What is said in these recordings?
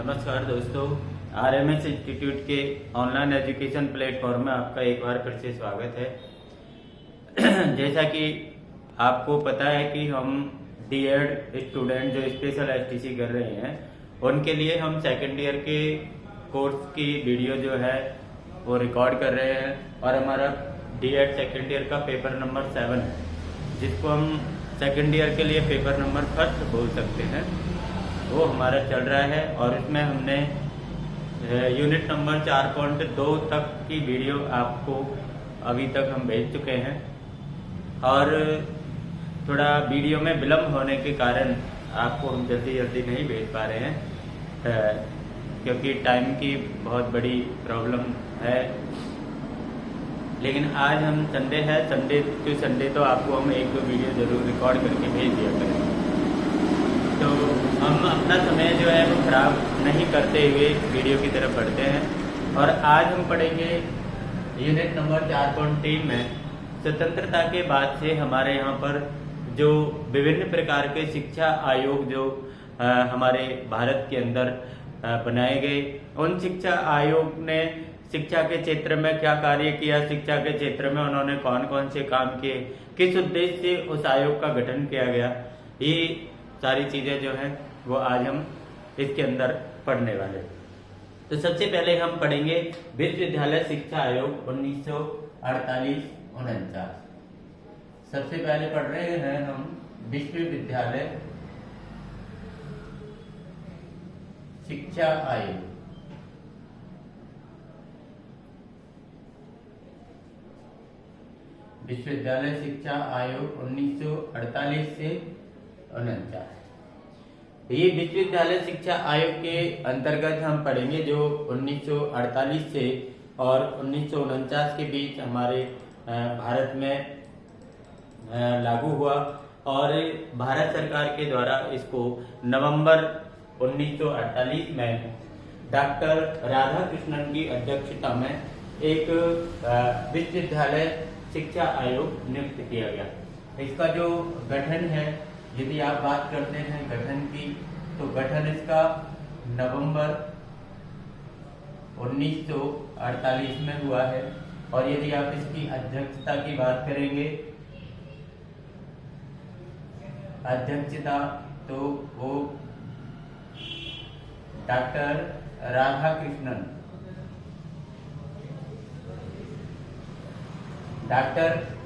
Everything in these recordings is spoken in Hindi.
नमस्कार दोस्तों, आरएमएस इंस्टीट्यूट के ऑनलाइन एजुकेशन प्लेटफॉर्म में आपका एक बार फिर से स्वागत है। जैसा कि आपको पता है कि हम डीएड स्टूडेंट जो स्पेशल एसटीसी कर रहे हैं उनके लिए हम सेकेंड ईयर के कोर्स की वीडियो जो है वो रिकॉर्ड कर रहे हैं और हमारा डीएड सेकेंड ईयर का पेपर नंबर 7 है, जिसको हम सेकेंड ईयर के लिए पेपर नंबर 1 बोल सकते हैं, वो हमारा चल रहा है। और इसमें हमने यूनिट नंबर 4.2 तक की वीडियो आपको अभी तक हम भेज चुके हैं और थोड़ा वीडियो में विलम्ब होने के कारण आपको हम जल्दी नहीं भेज पा रहे हैं, क्योंकि टाइम की बहुत बड़ी प्रॉब्लम है। लेकिन आज हम संडे है, संडे टू संडे तो आपको हम एक दो वीडियो जरूर रिकॉर्ड करके भेज दिया करेंगे। तो हम अपना समय जो है वो खराब नहीं करते हुए वीडियो की तरफ बढ़ते हैं और आज हम पढ़ेंगे यूनिट नंबर 4.3 में स्वतंत्रता के बाद से हमारे यहाँ पर जो विभिन्न प्रकार के शिक्षा आयोग जो हमारे भारत के अंदर बनाए गए, उन शिक्षा आयोग ने शिक्षा के क्षेत्र में क्या कार्य किया, शिक्षा के क्षेत्र में उन्होंने कौन कौन से काम किए, किस उद्देश्य से उस आयोग का गठन किया गया, ये सारी चीजें जो हैं वो आज हम इसके अंदर पढ़ने वाले। तो सबसे पहले हम पढ़ेंगे विश्वविद्यालय शिक्षा आयोग 1948-49। सबसे पहले पढ़ रहे हैं हम विश्वविद्यालय शिक्षा आयोग। विश्वविद्यालय शिक्षा आयोग 1948 से 49। ये विश्वविद्यालय शिक्षा आयोग के अंतर्गत हम पढ़ेंगे जो 1948 से और 1949 के बीच हमारे भारत में लागू हुआ और भारत सरकार के द्वारा इसको नवंबर 1948 में डॉक्टर राधाकृष्णन की अध्यक्षता में एक विश्वविद्यालय शिक्षा आयोग नियुक्त किया गया। इसका जो गठन है, यदि आप बात करते हैं गठन की, तो गठन इसका नवंबर 1948 में हुआ है। और यदि आप इसकी अध्यक्षता की बात करेंगे, अध्यक्षता, तो वो डॉक्टर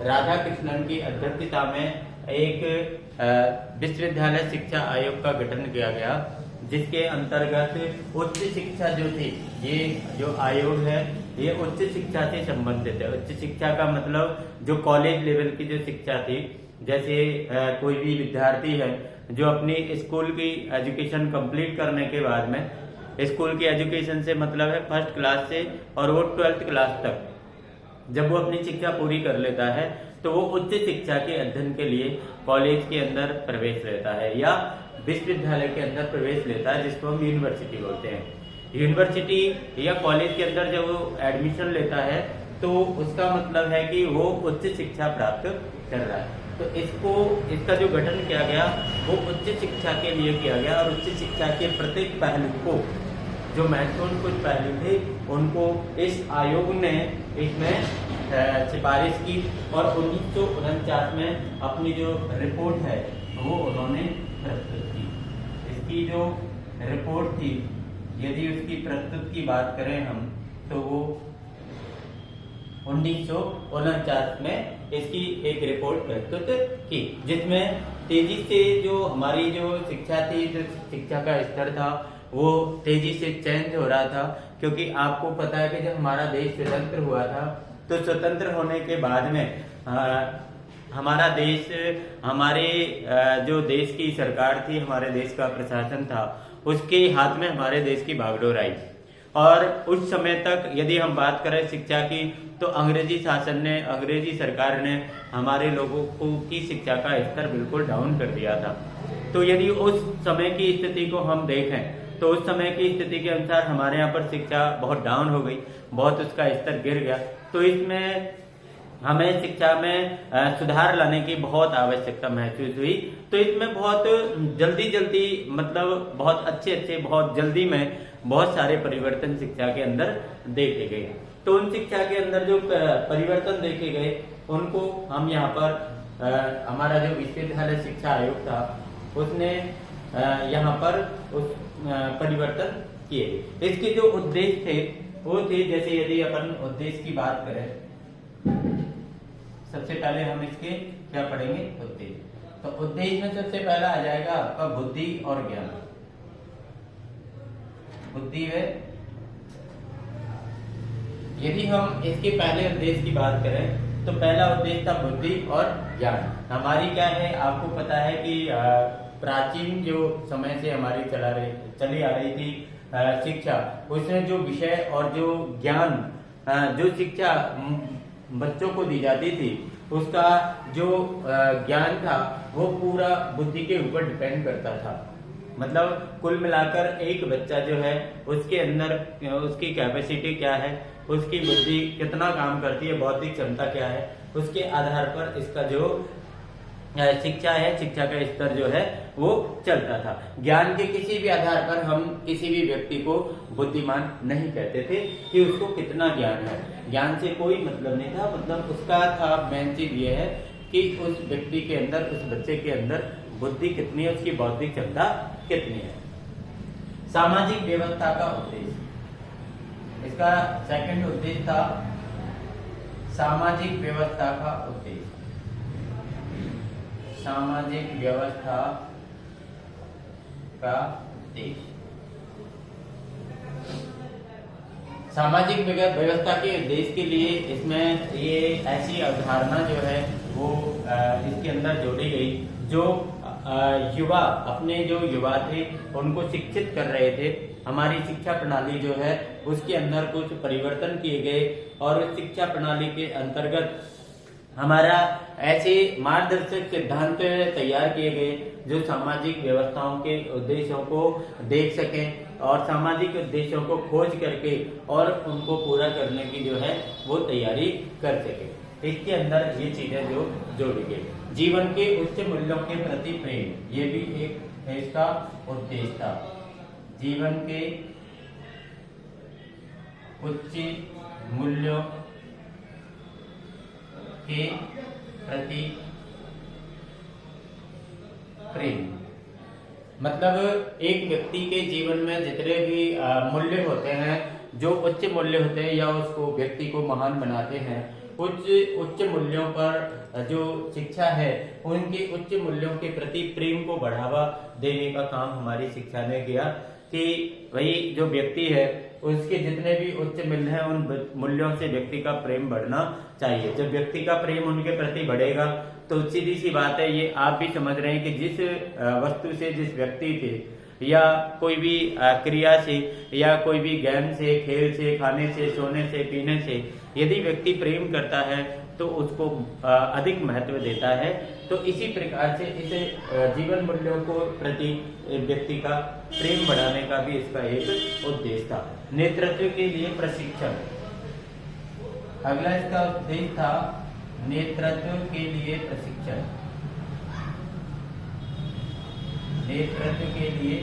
राधाकृष्णन की अध्यक्षता में एक विश्वविद्यालय शिक्षा आयोग का गठन किया गया, जिसके अंतर्गत उच्च शिक्षा जो थी, ये जो आयोग है ये उच्च शिक्षा से संबंधित है। उच्च शिक्षा का मतलब जो कॉलेज लेवल की जो शिक्षा थी, जैसे कोई भी विद्यार्थी है जो अपनी स्कूल की एजुकेशन कंप्लीट करने के बाद में, स्कूल की एजुकेशन से मतलब है फर्स्ट क्लास से और वो 12th क्लास तक, जब वो अपनी शिक्षा पूरी कर लेता है तो वो उच्च शिक्षा के अध्ययन के लिए कॉलेज के अंदर प्रवेश लेता है या विश्वविद्यालय के अंदर प्रवेश लेता है, जिसको हम यूनिवर्सिटी बोलते हैं। यूनिवर्सिटी या कॉलेज के अंदर जब वो एडमिशन लेता है तो उसका मतलब है कि वो उच्च शिक्षा प्राप्त कर रहा है। तो इसका जो गठन किया गया वो उच्च शिक्षा के लिए किया गया और उच्च शिक्षा के प्रत्येक पहलू को, जो महत्वपूर्ण कुछ पहलू थे, उनको इस आयोग ने इसमें सिफारिश की और 1949 में अपनी जो रिपोर्ट है वो उन्होंने प्रस्तुत की। इसकी जो रिपोर्ट थी, यदि उसकी प्रस्तुत की बात करें हम, तो वो 1949 में इसकी एक रिपोर्ट प्रस्तुत की, जिसमें तेजी से जो हमारी जो शिक्षा थी, जो शिक्षा का स्तर था, वो तेजी से चेंज हो रहा था। क्योंकि आपको पता है कि जब हमारा देश स्वतंत्र हुआ था, तो स्वतंत्र होने के बाद में हमारा देश, हमारे जो देश की सरकार थी, हमारे देश का प्रशासन था, उसके हाथ में हमारे देश की बागडोर आई। और उस समय तक यदि हम बात करें शिक्षा की, तो अंग्रेजी शासन ने, अंग्रेजी सरकार ने हमारे लोगों की शिक्षा का स्तर बिल्कुल डाउन कर दिया था। तो यदि उस समय की स्थिति को हम देखें, तो उस समय की स्थिति के अनुसार हमारे यहाँ पर शिक्षा बहुत डाउन हो गई, बहुत उसका स्तर गिर गया। तो इसमें हमें शिक्षा में सुधार लाने की बहुत आवश्यकता महसूस हुई। तो इसमें बहुत जल्दी मतलब बहुत अच्छे बहुत जल्दी में बहुत सारे परिवर्तन शिक्षा के अंदर देखे गए। तो उन शिक्षा के अंदर जो परिवर्तन देखे गए उनको हम यहाँ पर हमारा जो विश्वविद्यालय शिक्षा आयोग था उसने यहाँ पर उस परिवर्तन किए। इसके जो उद्देश्य थे वो थे, जैसे यदि अपन उद्देश्य की बात करें, सबसे पहले हम इसके क्या पढ़ेंगे, उद्देश्य। तो उद्देश्य में सबसे पहला आ जाएगा आपका बुद्धि और ज्ञान। बुद्धि है, यदि हम इसके पहले उद्देश्य की बात करें तो पहला उद्देश्य था बुद्धि और ज्ञान। हमारी क्या है, आपको पता है कि प्राचीन जो समय से हमारी चली आ रही थी शिक्षा, उसमें जो विषय और जो ज्ञान जो शिक्षा बच्चों को दी जाती थी उसका जो ज्ञान था वो पूरा बुद्धि के ऊपर डिपेंड करता था। मतलब कुल मिलाकर एक बच्चा जो है उसके अंदर उसकी कैपेसिटी क्या है, उसकी बुद्धि कितना काम करती है, बौद्धिक क्षमता क्या है, उसके आधार पर इसका जो शिक्षा है, शिक्षा का स्तर जो है वो चलता था। ज्ञान के किसी भी आधार पर हम किसी भी व्यक्ति को बुद्धिमान नहीं कहते थे कि उसको कितना ज्ञान है। ज्ञान से कोई मतलब नहीं था, मतलब उसका था मेन चीज ये है कि उस व्यक्ति के अंदर, उस बच्चे के अंदर बुद्धि कितनी है, उसकी बौद्धिक क्षमता कितनी है। सामाजिक व्यवस्था का उद्देश्य, इसका सेकंड उद्देश्य था सामाजिक व्यवस्था का उद्देश्य। सामाजिक व्यवस्था का उद्देश्य, सामाजिक व्यवस्था के उद्देश्य के लिए इसमें ये ऐसी अवधारणा जो है वो इसके अंदर जोड़ी गई, जो युवा अपने जो युवा थे उनको शिक्षित कर रहे थे। हमारी शिक्षा प्रणाली जो है उसके अंदर कुछ परिवर्तन किए गए और उस शिक्षा प्रणाली के अंतर्गत हमारा ऐसे मार्गदर्शक सिद्धांत तैयार किए गए जो सामाजिक व्यवस्थाओं के उद्देश्यों को देख सकें और सामाजिक उद्देश्यों को खोज करके और उनको पूरा करने की जो है वो तैयारी कर सके। इसके अंदर ये चीजें जो जोड़ी गई। जीवन के उच्च मूल्यों के प्रति प्रेम, ये भी एक इसका उद्देश्य था। जीवन के उच्च मूल्यों के प्रति प्रेम, मतलब एक व्यक्ति के जीवन में जितने भी मूल्य होते हैं, जो उच्च मूल्य होते हैं या उसको व्यक्ति को महान बनाते हैं, उच्च मूल्यों पर जो शिक्षा है उनके उच्च मूल्यों के प्रति प्रेम को बढ़ावा देने का काम हमारी शिक्षा ने किया कि वही जो व्यक्ति है उसके जितने भी उच्च मूल्य हैं उन मूल्यों से व्यक्ति का प्रेम बढ़ना चाहिए। जब व्यक्ति का प्रेम उनके प्रति बढ़ेगा तो सीधी सी बात है, ये आप भी समझ रहे हैं कि जिस वस्तु से, जिस व्यक्ति से या कोई भी क्रिया से या कोई भी गेम से, खेल से, खाने से, सोने से, पीने से यदि व्यक्ति प्रेम करता है तो उसको अधिक महत्व देता है। तो इसी प्रकार से इस जीवन मूल्यों को प्रति व्यक्ति का प्रेम बढ़ाने का भी इसका एक उद्देश्य था। नेतृत्व के लिए प्रशिक्षण, अगला इसका उद्देश्य था नेतृत्व के लिए प्रशिक्षण। नेतृत्व के लिए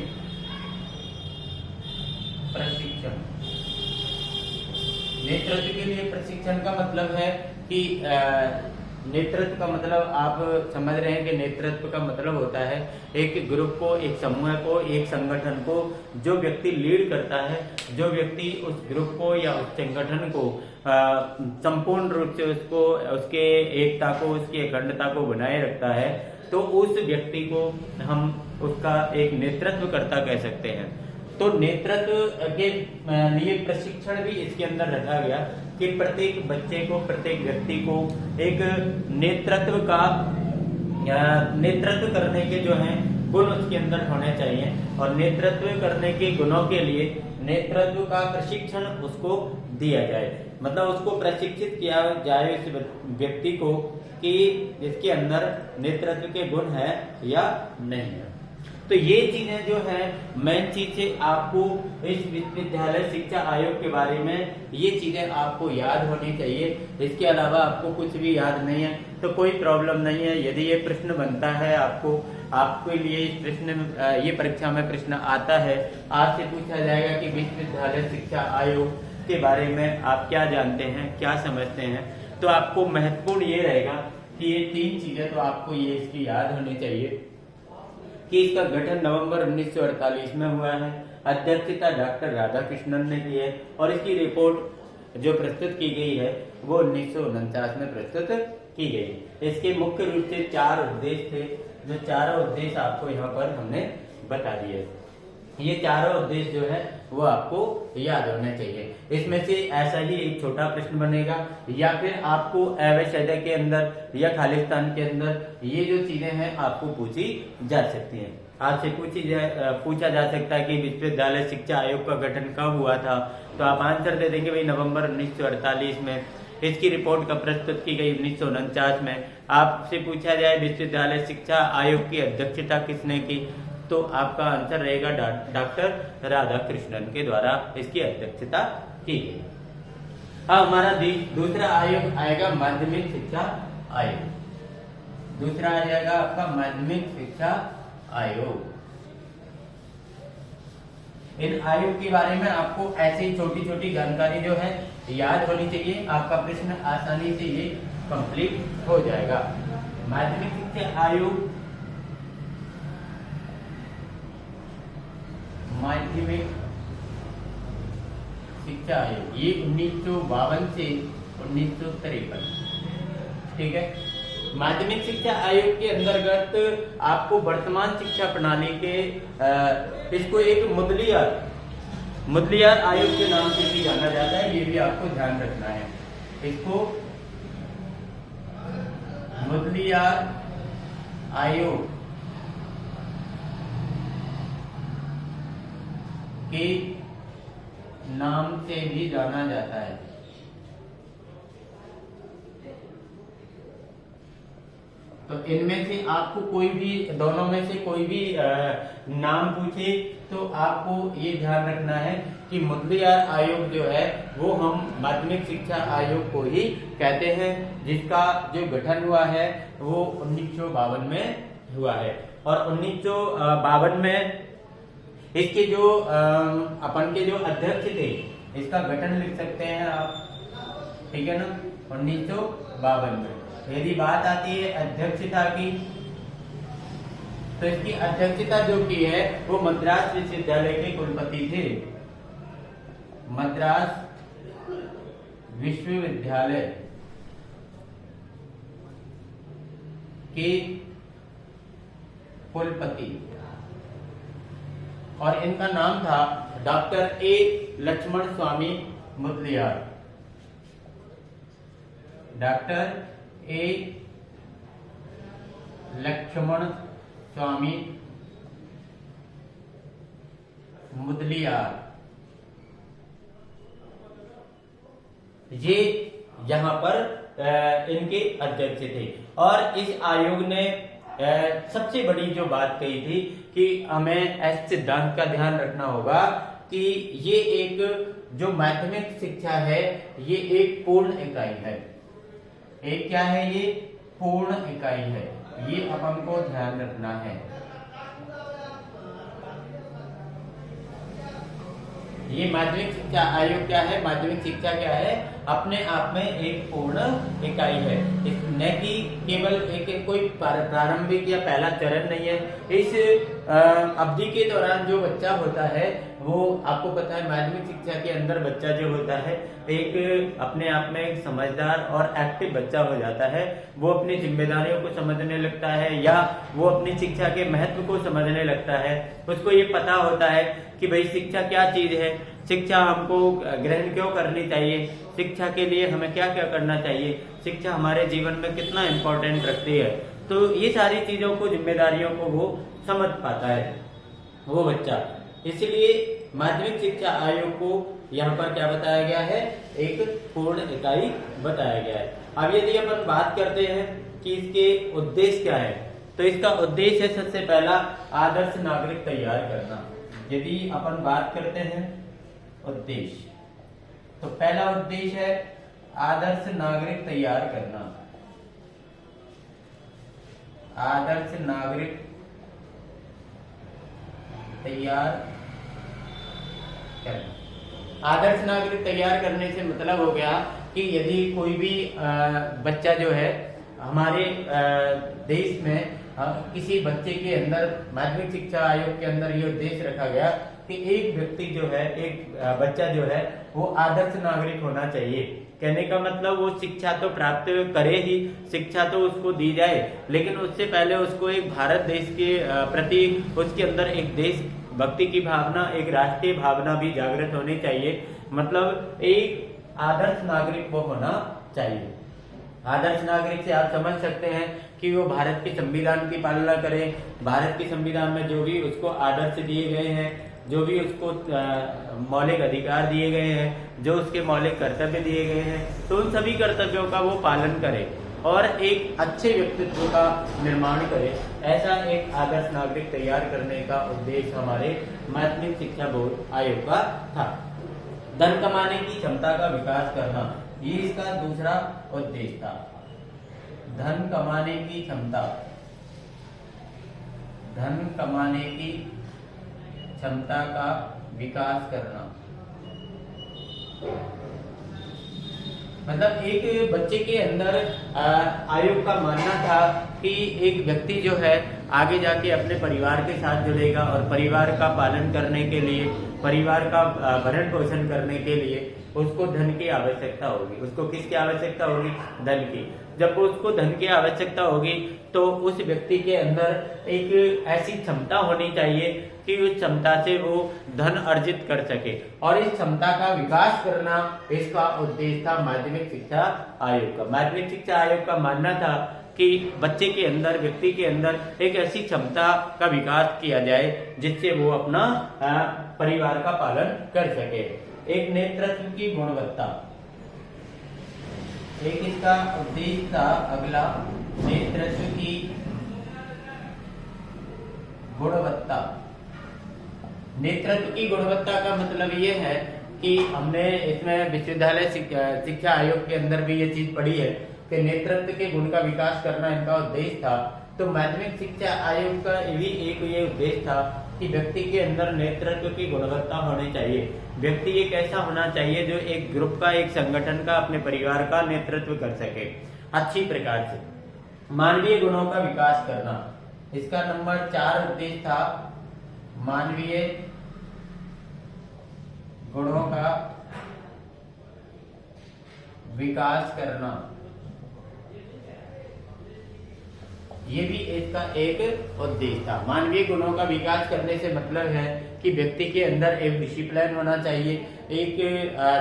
प्रशिक्षण, नेतृत्व के लिए प्रशिक्षण का मतलब है कि नेतृत्व का मतलब आप समझ रहे हैं कि नेतृत्व का मतलब होता है एक ग्रुप को, एक समूह को, एक संगठन को जो व्यक्ति लीड करता है, जो व्यक्ति उस ग्रुप को या उस संगठन को संपूर्ण रूप से उसको, उसके एकता को, उसकी अखंडता को बनाए रखता है, तो उस व्यक्ति को हम उसका एक नेतृत्वकर्ता कह सकते हैं। तो नेतृत्व के लिए प्रशिक्षण भी इसके अंदर रखा गया कि प्रत्येक बच्चे को, प्रत्येक व्यक्ति को एक नेतृत्व करने के जो हैं गुण उसके अंदर होने चाहिए और नेतृत्व करने के गुणों के लिए नेतृत्व का प्रशिक्षण उसको दिया जाए, मतलब उसको प्रशिक्षित किया जाए इस व्यक्ति को कि इसके अंदर नेतृत्व के गुण है या नहीं है। तो ये चीजें जो है मेन चीजें आपको इस विश्वविद्यालय शिक्षा आयोग के बारे में ये चीजें आपको याद होनी चाहिए। इसके अलावा आपको कुछ भी याद नहीं है तो कोई प्रॉब्लम नहीं है। यदि ये प्रश्न बनता है आपके लिए इस प्रश्न ये परीक्षा में प्रश्न आता है, आपसे पूछा जाएगा कि विश्वविद्यालय शिक्षा आयोग के बारे में आप क्या जानते हैं, क्या समझते हैं, तो आपको महत्वपूर्ण ये रहेगा कि ये 3 चीजें तो आपको ये इसकी याद होनी चाहिए कि इसका गठन नवंबर 1948 में हुआ है, अध्यक्षता डॉक्टर राधाकृष्णन ने की है और इसकी रिपोर्ट जो प्रस्तुत की गई है वो 1949 में प्रस्तुत की गई। इसके मुख्य रूप से 4 उद्देश्य थे, जो चारों उद्देश्य आपको यहाँ पर हमने बता दिए। ये चारों उद्देश्य जो है वो आपको याद होने चाहिए। इसमें से ऐसा ही एक छोटा प्रश्न बनेगा या फिर आपको अवैध के अंदर या खालिस्तान के अंदर ये जो चीजें हैं आपको पूछी जा सकती हैं। आपसे पूछा जा सकता है कि विश्वविद्यालय शिक्षा आयोग का गठन कब हुआ था, तो आप आंसर दे देंगे भाई नवंबर 1948 में। इसकी रिपोर्ट कब प्रस्तुत की गई, 1949 में। आपसे पूछा जाए विश्वविद्यालय शिक्षा आयोग की अध्यक्षता किसने की, तो आपका आंसर रहेगा डॉक्टर राधाकृष्णन के द्वारा इसकी अध्यक्षता की गई। अब हमारा दूसरा आयोग आएगा माध्यमिक शिक्षा आयोग। दूसरा आ जाएगा आपका माध्यमिक शिक्षा आयोग। इन आयोग के बारे में आपको ऐसे ही छोटी छोटी जानकारी जो है याद होनी चाहिए, आपका प्रश्न आसानी से ये कंप्लीट हो जाएगा। माध्यमिक शिक्षा आयोग, माध्यमिक शिक्षा आयोग ये 1952 से 1953, ठीक है। माध्यमिक शिक्षा आयोग के अंतर्गत आपको वर्तमान शिक्षा प्रणाली के इसको एक मुदलियार आयोग के नाम से भी जाना जाता है, ये भी आपको ध्यान रखना है। इसको मुदलियार आयोग के नाम से भी जाना जाता है। तो इनमें से आपको कोई भी, दोनों में से कोई भी नाम पूछे तो आपको ये ध्यान रखना है कि मुदलियार आयोग जो है वो हम माध्यमिक शिक्षा आयोग को ही कहते हैं, जिसका जो गठन हुआ है वो 1952 में हुआ है। और 1952 में इसके जो अपन के जो अध्यक्ष थे, इसका गठन लिख सकते हैं आप, ठीक है ना, 1952 में। यदि बात आती है अध्यक्षता की, तो इसकी अध्यक्षता जो की है वो मद्रास विश्वविद्यालय के कुलपति थे। मद्रास विश्वविद्यालय के कुलपति, और इनका नाम था doctor A Lakshmana Swami Mudaliar. Doctor A Lakshmana Swami Mudaliar, ये यहाँ पर इनके अध्यक्ष थे। और इस आयोग ने सबसे बड़ी जो बात कही थी कि हमें इस सिद्धांत का ध्यान रखना होगा कि ये एक जो माध्यमिक शिक्षा है ये एक पूर्ण इकाई है। एक क्या है, ये पूर्ण इकाई है, ये अपन को ध्यान रखना है। ये माध्यमिक शिक्षा आयोग क्या है, माध्यमिक शिक्षा क्या है, अपने आप में एक पूर्ण इकाई है। न कि केवल एक कोई प्रारंभिक या पहला चरण नहीं है। इस अवधि के दौरान जो बच्चा होता है वो आपको पता है माध्यमिक शिक्षा के अंदर बच्चा जो होता है एक अपने आप में एक समझदार और एक्टिव बच्चा हो जाता है। वो अपनी जिम्मेदारियों को समझने लगता है या वो अपनी शिक्षा के महत्व को समझने लगता है। उसको ये पता होता है कि भाई शिक्षा क्या चीज है, शिक्षा हमको ग्रहण क्यों करनी चाहिए, शिक्षा के लिए हमें क्या क्या करना चाहिए, शिक्षा हमारे जीवन में कितना इम्पोर्टेंट रखती है। तो ये सारी चीजों को, जिम्मेदारियों को वो समझ पाता है वो बच्चा। इसलिए माध्यमिक शिक्षा आयोग को यहाँ पर क्या बताया गया है, एक पूर्ण इकाई बताया गया है। अब यदि अपन बात करते हैं कि इसके उद्देश्य क्या है, तो इसका उद्देश्य है सबसे पहला आदर्श नागरिक तैयार करना। यदि अपन बात करते हैं उद्देश्य, तो पहला उद्देश्य है आदर्श नागरिक तैयार करना। आदर्श नागरिक तैयार करना। आदर्श नागरिक तैयार करने से मतलब हो गया कि यदि कोई भी बच्चा जो है हमारे देश में किसी बच्चे के अंदर माध्यमिक शिक्षा आयोग के अंदर ये उद्देश्य रखा गया कि एक व्यक्ति जो है, एक बच्चा जो है वो आदर्श नागरिक होना चाहिए। कहने का मतलब वो शिक्षा तो प्राप्त करे ही, शिक्षा तो उसको दी जाए, लेकिन उससे पहले उसको एक भारत देश के प्रति उसके अंदर एक देश भक्ति की भावना, एक राष्ट्रीय भावना भी जागृत होनी चाहिए। मतलब एक आदर्श नागरिक वो होना चाहिए। आदर्श नागरिक से आप समझ सकते हैं कि वो भारत के संविधान की पालना करे, भारत के संविधान में जो भी उसको आदर्श दिए गए हैं, जो भी उसको मौलिक अधिकार दिए गए हैं, जो उसके मौलिक कर्तव्य दिए गए हैं, तो उन सभी कर्तव्यों का वो पालन करे और एक अच्छे व्यक्तित्व का निर्माण करे। ऐसा एक आदर्श नागरिक तैयार करने का उद्देश्य हमारे माध्यमिक शिक्षा बोर्ड आयोग का था। धन कमाने की क्षमता का विकास करना, ये इसका दूसरा उद्देश्य था। धन कमाने की क्षमता, धन कमाने की क्षमता का विकास करना। मतलब एक बच्चे के अंदर आयोग का मानना था कि एक व्यक्ति जो है आगे जाके अपने परिवार के साथ जुड़ेगा और परिवार का पालन करने के लिए, परिवार का भरण पोषण करने के लिए उसको धन की आवश्यकता होगी। उसको किसकी आवश्यकता होगी? धन की। जब उसको धन की आवश्यकता होगी तो उस व्यक्ति के अंदर एक ऐसी क्षमता होनी चाहिए कि उस क्षमता से वो धन अर्जित कर सके, और इस क्षमता का विकास करना इसका उद्देश्य था माध्यमिक शिक्षा आयोग का। माध्यमिक शिक्षा आयोग का मानना था कि बच्चे के अंदर, व्यक्ति के अंदर एक ऐसी क्षमता का विकास किया जाए जिससे वो अपना परिवार का पालन कर सके। एक नेतृत्व की गुणवत्ता, एक इसका उद्देश्य था अगला, नेतृत्व की गुणवत्ता। नेतृत्व की गुणवत्ता का मतलब ये है कि हमने इसमें विश्वविद्यालय शिक्षा आयोग के अंदर भी ये चीज पढ़ी है कि नेतृत्व के गुण का विकास करना इनका उद्देश्य था। तो माध्यमिक शिक्षा आयोग का भी एक ये उद्देश्य था कि व्यक्ति के अंदर नेतृत्व की गुणवत्ता होनी चाहिए। व्यक्ति एक ऐसा होना चाहिए जो एक ग्रुप का, एक संगठन का, अपने परिवार का नेतृत्व कर सके अच्छी प्रकार से। मानवीय गुणों का विकास करना, इसका नंबर 4 उद्देश्य था, मानवीय गुणों का विकास करना। ये भी इसका एक उद्देश्य था। मानवीय गुणों का विकास करने से मतलब है कि व्यक्ति के अंदर एक डिसिप्लिन होना चाहिए, एक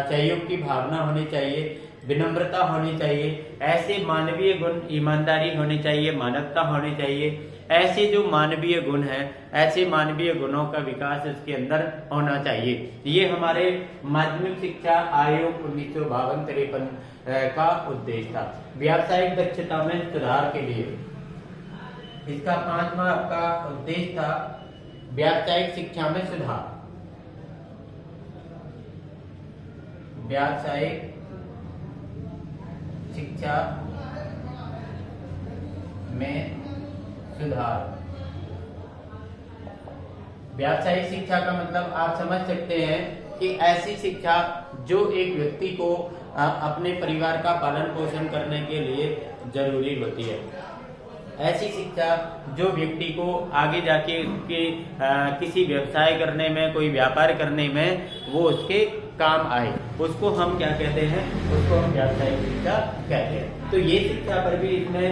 सहयोग की भावना होनी चाहिए, विनम्रता होनी चाहिए, ऐसे मानवीय गुण, ईमानदारी होनी चाहिए, मानवता होनी चाहिए। ऐसे जो मानवीय गुण हैं, ऐसे मानवीय गुणों का विकास इसके अंदर होना चाहिए। ये हमारे माध्यमिक शिक्षा आयोग 1952-53 का उद्देश्य था। व्यावसायिक दक्षता में सुधार के लिए इसका 5वां आपका उद्देश्य था, व्यावसायिक शिक्षा में सुधार। व्यावसायिक शिक्षा में सुधार। व्यावसायिक शिक्षा का मतलब आप समझ सकते हैं कि ऐसी शिक्षा जो एक व्यक्ति को अपने परिवार का पालन पोषण करने के लिए जरूरी होती है। ऐसी शिक्षा जो व्यक्ति को आगे जाके उसके किसी व्यवसाय करने में, कोई व्यापार करने में वो उसके काम आए, उसको हम क्या कहते हैं? उसको हम व्यावसायिक शिक्षा कहते हैं। तो ये शिक्षा पर भी इसमें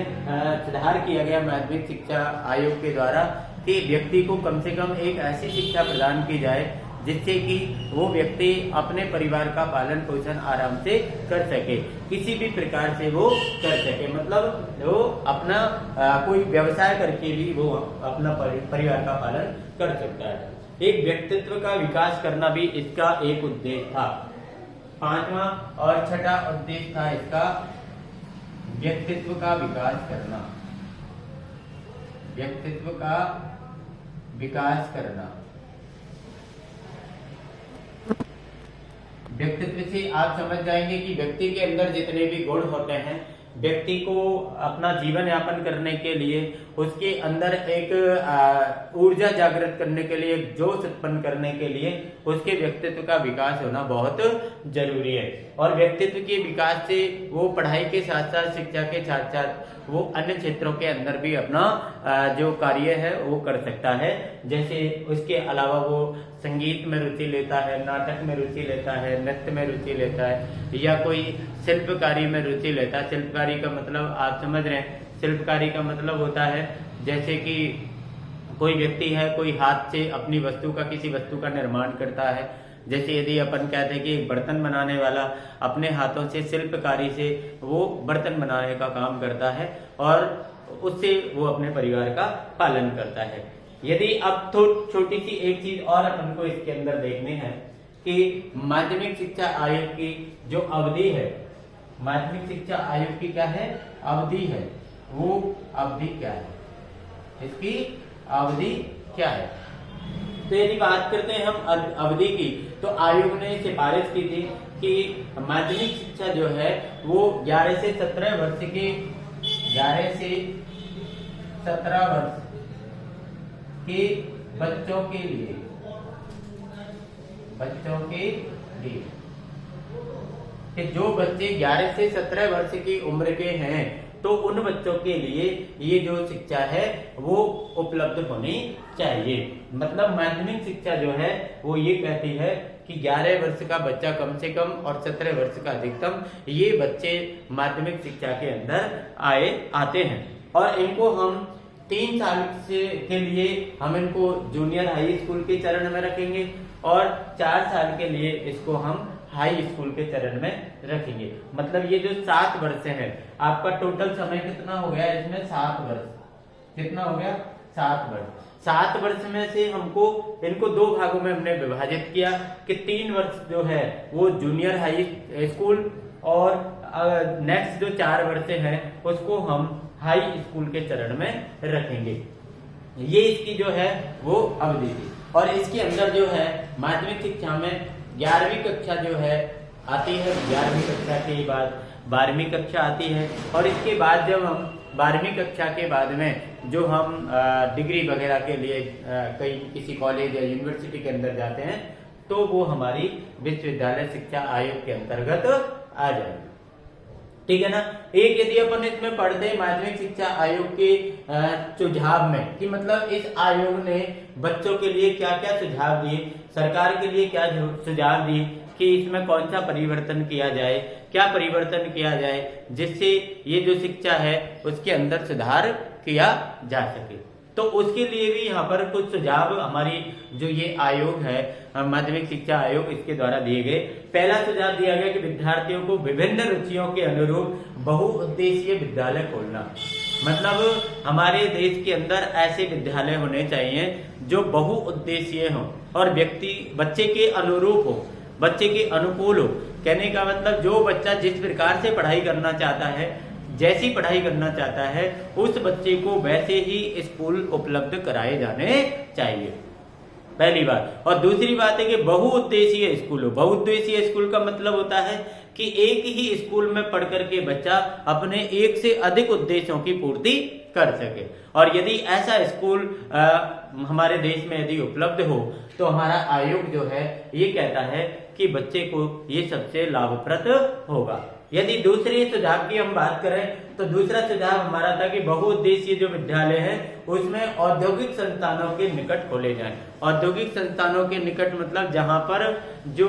सुधार किया गया माध्यमिक शिक्षा आयोग के द्वारा कि व्यक्ति को कम से कम एक ऐसी शिक्षा प्रदान की जाए जिससे कि वो व्यक्ति अपने परिवार का पालन पोषण आराम से कर सके, किसी भी प्रकार से वो कर सके। मतलब वो अपना कोई व्यवसाय करके भी वो अपना परिवार का पालन कर सकता है। एक व्यक्तित्व का विकास करना भी इसका एक उद्देश्य था। 5वां और 6ठा उद्देश्य था इसका व्यक्तित्व का विकास करना। व्यक्तित्व का विकास करना। व्यक्तित्व से आप समझ जाएंगे कि व्यक्ति के अंदर जितने भी गुण होते हैं, व्यक्ति को अपना जीवन यापन करने के लिए, उसके अंदर एक ऊर्जा जागृत करने के लिए, जोश उत्पन्न करने के लिए उसके व्यक्तित्व का विकास होना बहुत जरूरी है। और व्यक्तित्व के विकास से वो पढ़ाई के साथ साथ, शिक्षा के साथ साथ वो अन्य क्षेत्रों के अंदर भी अपना जो कार्य है वो कर सकता है। जैसे उसके अलावा वो संगीत में रुचि लेता है, नाटक में रुचि लेता है, नृत्य में रुचि लेता है, या कोई शिल्पकारी में रुचि लेता है। शिल्पकारी का मतलब आप समझ रहे हैं, शिल्पकारी का मतलब होता है जैसे कि कोई व्यक्ति है, कोई हाथ से अपनी वस्तु का, किसी वस्तु का निर्माण करता है। जैसे यदि अपन कहते हैं कि एक बर्तन बनाने वाला अपने हाथों से, शिल्पकारी से वो बर्तन बनाने का काम करता है और उससे वो अपने परिवार का पालन करता है। यदि अब तो छोटी सी एक चीज और अपन को इसके अंदर देखनी है कि माध्यमिक शिक्षा आयोग की जो अवधि है, माध्यमिक शिक्षा आयोग की क्या है, अवधि है, वो अवधि क्या है, इसकी अवधि क्या है। तो यदि बात करते हैं हम अवधि की, तो आयोग ने सिफारिश की थी कि माध्यमिक शिक्षा जो है वो 11 से 17 वर्ष के 11 से 17 वर्ष के बच्चों के लिए कि जो बच्चे 11 से 17 वर्ष की उम्र के हैं तो उन बच्चों के लिए ये जो शिक्षा है वो उपलब्ध होनी चाहिए। मतलब माध्यमिक शिक्षा जो है वो ये कहती है कि 11 वर्ष का बच्चा कम से कम और 17 वर्ष का अधिकतम, ये बच्चे माध्यमिक शिक्षा के अंदर आते हैं। और इनको हम 3 साल के लिए हम इनको जूनियर हाई स्कूल के चरण में रखेंगे और 4 साल के लिए इसको हम हाई स्कूल के चरण में रखेंगे। मतलब ये जो 7 वर्ष है, आपका टोटल समय कितना हो गया इसमें, 7 वर्ष। कितना हो गया, 7 वर्ष। 7 वर्ष में से हमको इनको 2 भागों में हमने विभाजित किया कि 3 वर्ष जो है वो जूनियर हाई स्कूल और नेक्स्ट जो 4 वर्ष है उसको हम हाई स्कूल के चरण में रखेंगे। ये इसकी जो है वो अवधि थी। और इसके अंदर जो है माध्यमिक शिक्षा में 11वीं कक्षा जो है आती है, 11वीं कक्षा के बाद 12वीं कक्षा आती है। और इसके बाद जब हम 12वीं कक्षा के बाद में जो हम डिग्री वगैरह के लिए कहीं किसी कॉलेज या यूनिवर्सिटी के अंदर जाते हैं तो वो हमारी विश्वविद्यालय शिक्षा आयोग के अंतर्गत आ जाएगी। ठीक है ना। एक यदि अपन इसमें पढ़ते हैं माध्यमिक शिक्षा आयोग के सुझाव में कि मतलब इस आयोग ने बच्चों के लिए क्या क्या सुझाव दिए, सरकार के लिए क्या सुझाव दिए कि इसमें कौन सा परिवर्तन किया जाए, क्या परिवर्तन किया जाए जिससे ये जो शिक्षा है उसके अंदर सुधार किया जा सके। तो उसके लिए भी यहाँ पर कुछ सुझाव हमारी जो ये आयोग है माध्यमिक शिक्षा आयोग, इसके द्वारा दिए गए। पहला सुझाव दिया गया कि विद्यार्थियों को विभिन्न रुचियों के अनुरूप बहुउद्देशीय विद्यालय खोलना। मतलब हमारे देश के अंदर ऐसे विद्यालय होने चाहिए जो बहुउद्देशीय हो और बच्चे के अनुरूप हो, बच्चे के अनुकूल हो। कहने का मतलब जो बच्चा जिस प्रकार से पढ़ाई करना चाहता है, जैसी पढ़ाई करना चाहता है, उस बच्चे को वैसे ही स्कूल उपलब्ध कराए जाने चाहिए, पहली बात। और दूसरी बात है कि बहुउद्देशीय स्कूल हो। बहुउद्देशीय स्कूल का मतलब होता है कि एक ही स्कूल में पढ़ करके बच्चा अपने एक से अधिक उद्देश्यों की पूर्ति कर सके। और यदि ऐसा स्कूल हमारे देश में यदि उपलब्ध हो तो हमारा आयोग जो है ये कहता है कि बच्चे को ये सबसे लाभप्रद होगा। यदि दूसरे सुझाव की हम बात करें तो दूसरा सुझाव हमारा था कि बहुउद्देशीय जो विद्यालय है उसमें औद्योगिक संस्थानों के निकट खोले जाएं। औद्योगिक संस्थानों के निकट मतलब जहां पर जो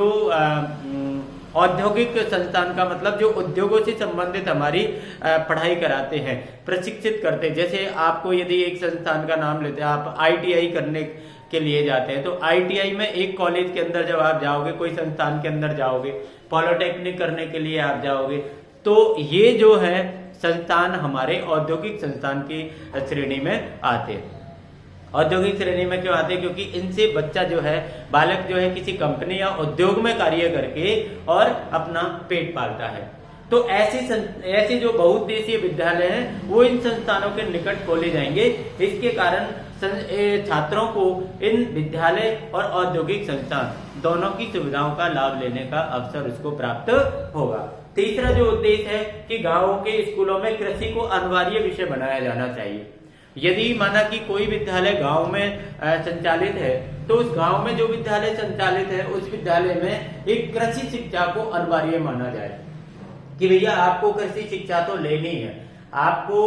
औद्योगिक संस्थान का मतलब जो उद्योगों से संबंधित हमारी पढ़ाई कराते हैं, प्रशिक्षित करते हैं। जैसे आपको यदि एक संस्थान का नाम लेते हैं, आप ITI करने के लिए जाते हैं तो ITI में एक कॉलेज के अंदर जब आप जाओगे, कोई संस्थान के अंदर जाओगे, पॉलिटेक्निक करने के लिए आप जाओगे, तो ये जो है संस्थान हमारे औद्योगिक संस्थान की श्रेणी में आते हैं। औद्योगिक श्रेणी में क्यों आते हैं? क्योंकि इनसे बच्चा जो है, बालक जो है किसी कंपनी या उद्योग में कार्य करके और अपना पेट पालता है। तो ऐसे जो बहुउद्देशीय विद्यालय हैं वो इन संस्थानों के निकट खोले जाएंगे। इसके कारण छात्रों को इन विद्यालय और औद्योगिक संस्थान दोनों की सुविधाओं का लाभ लेने का अवसर उसको प्राप्त होगा। तीसरा जो उद्देश्य है कि गांवों के स्कूलों में कृषि को अनिवार्य विषय बनाया जाना चाहिए। यदि माना कि कोई विद्यालय गांव में संचालित है तो उस गांव में जो विद्यालय संचालित है उस विद्यालय में एक कृषि शिक्षा को अनिवार्य माना जाए कि भैया आपको कृषि शिक्षा तो लेनी है। आपको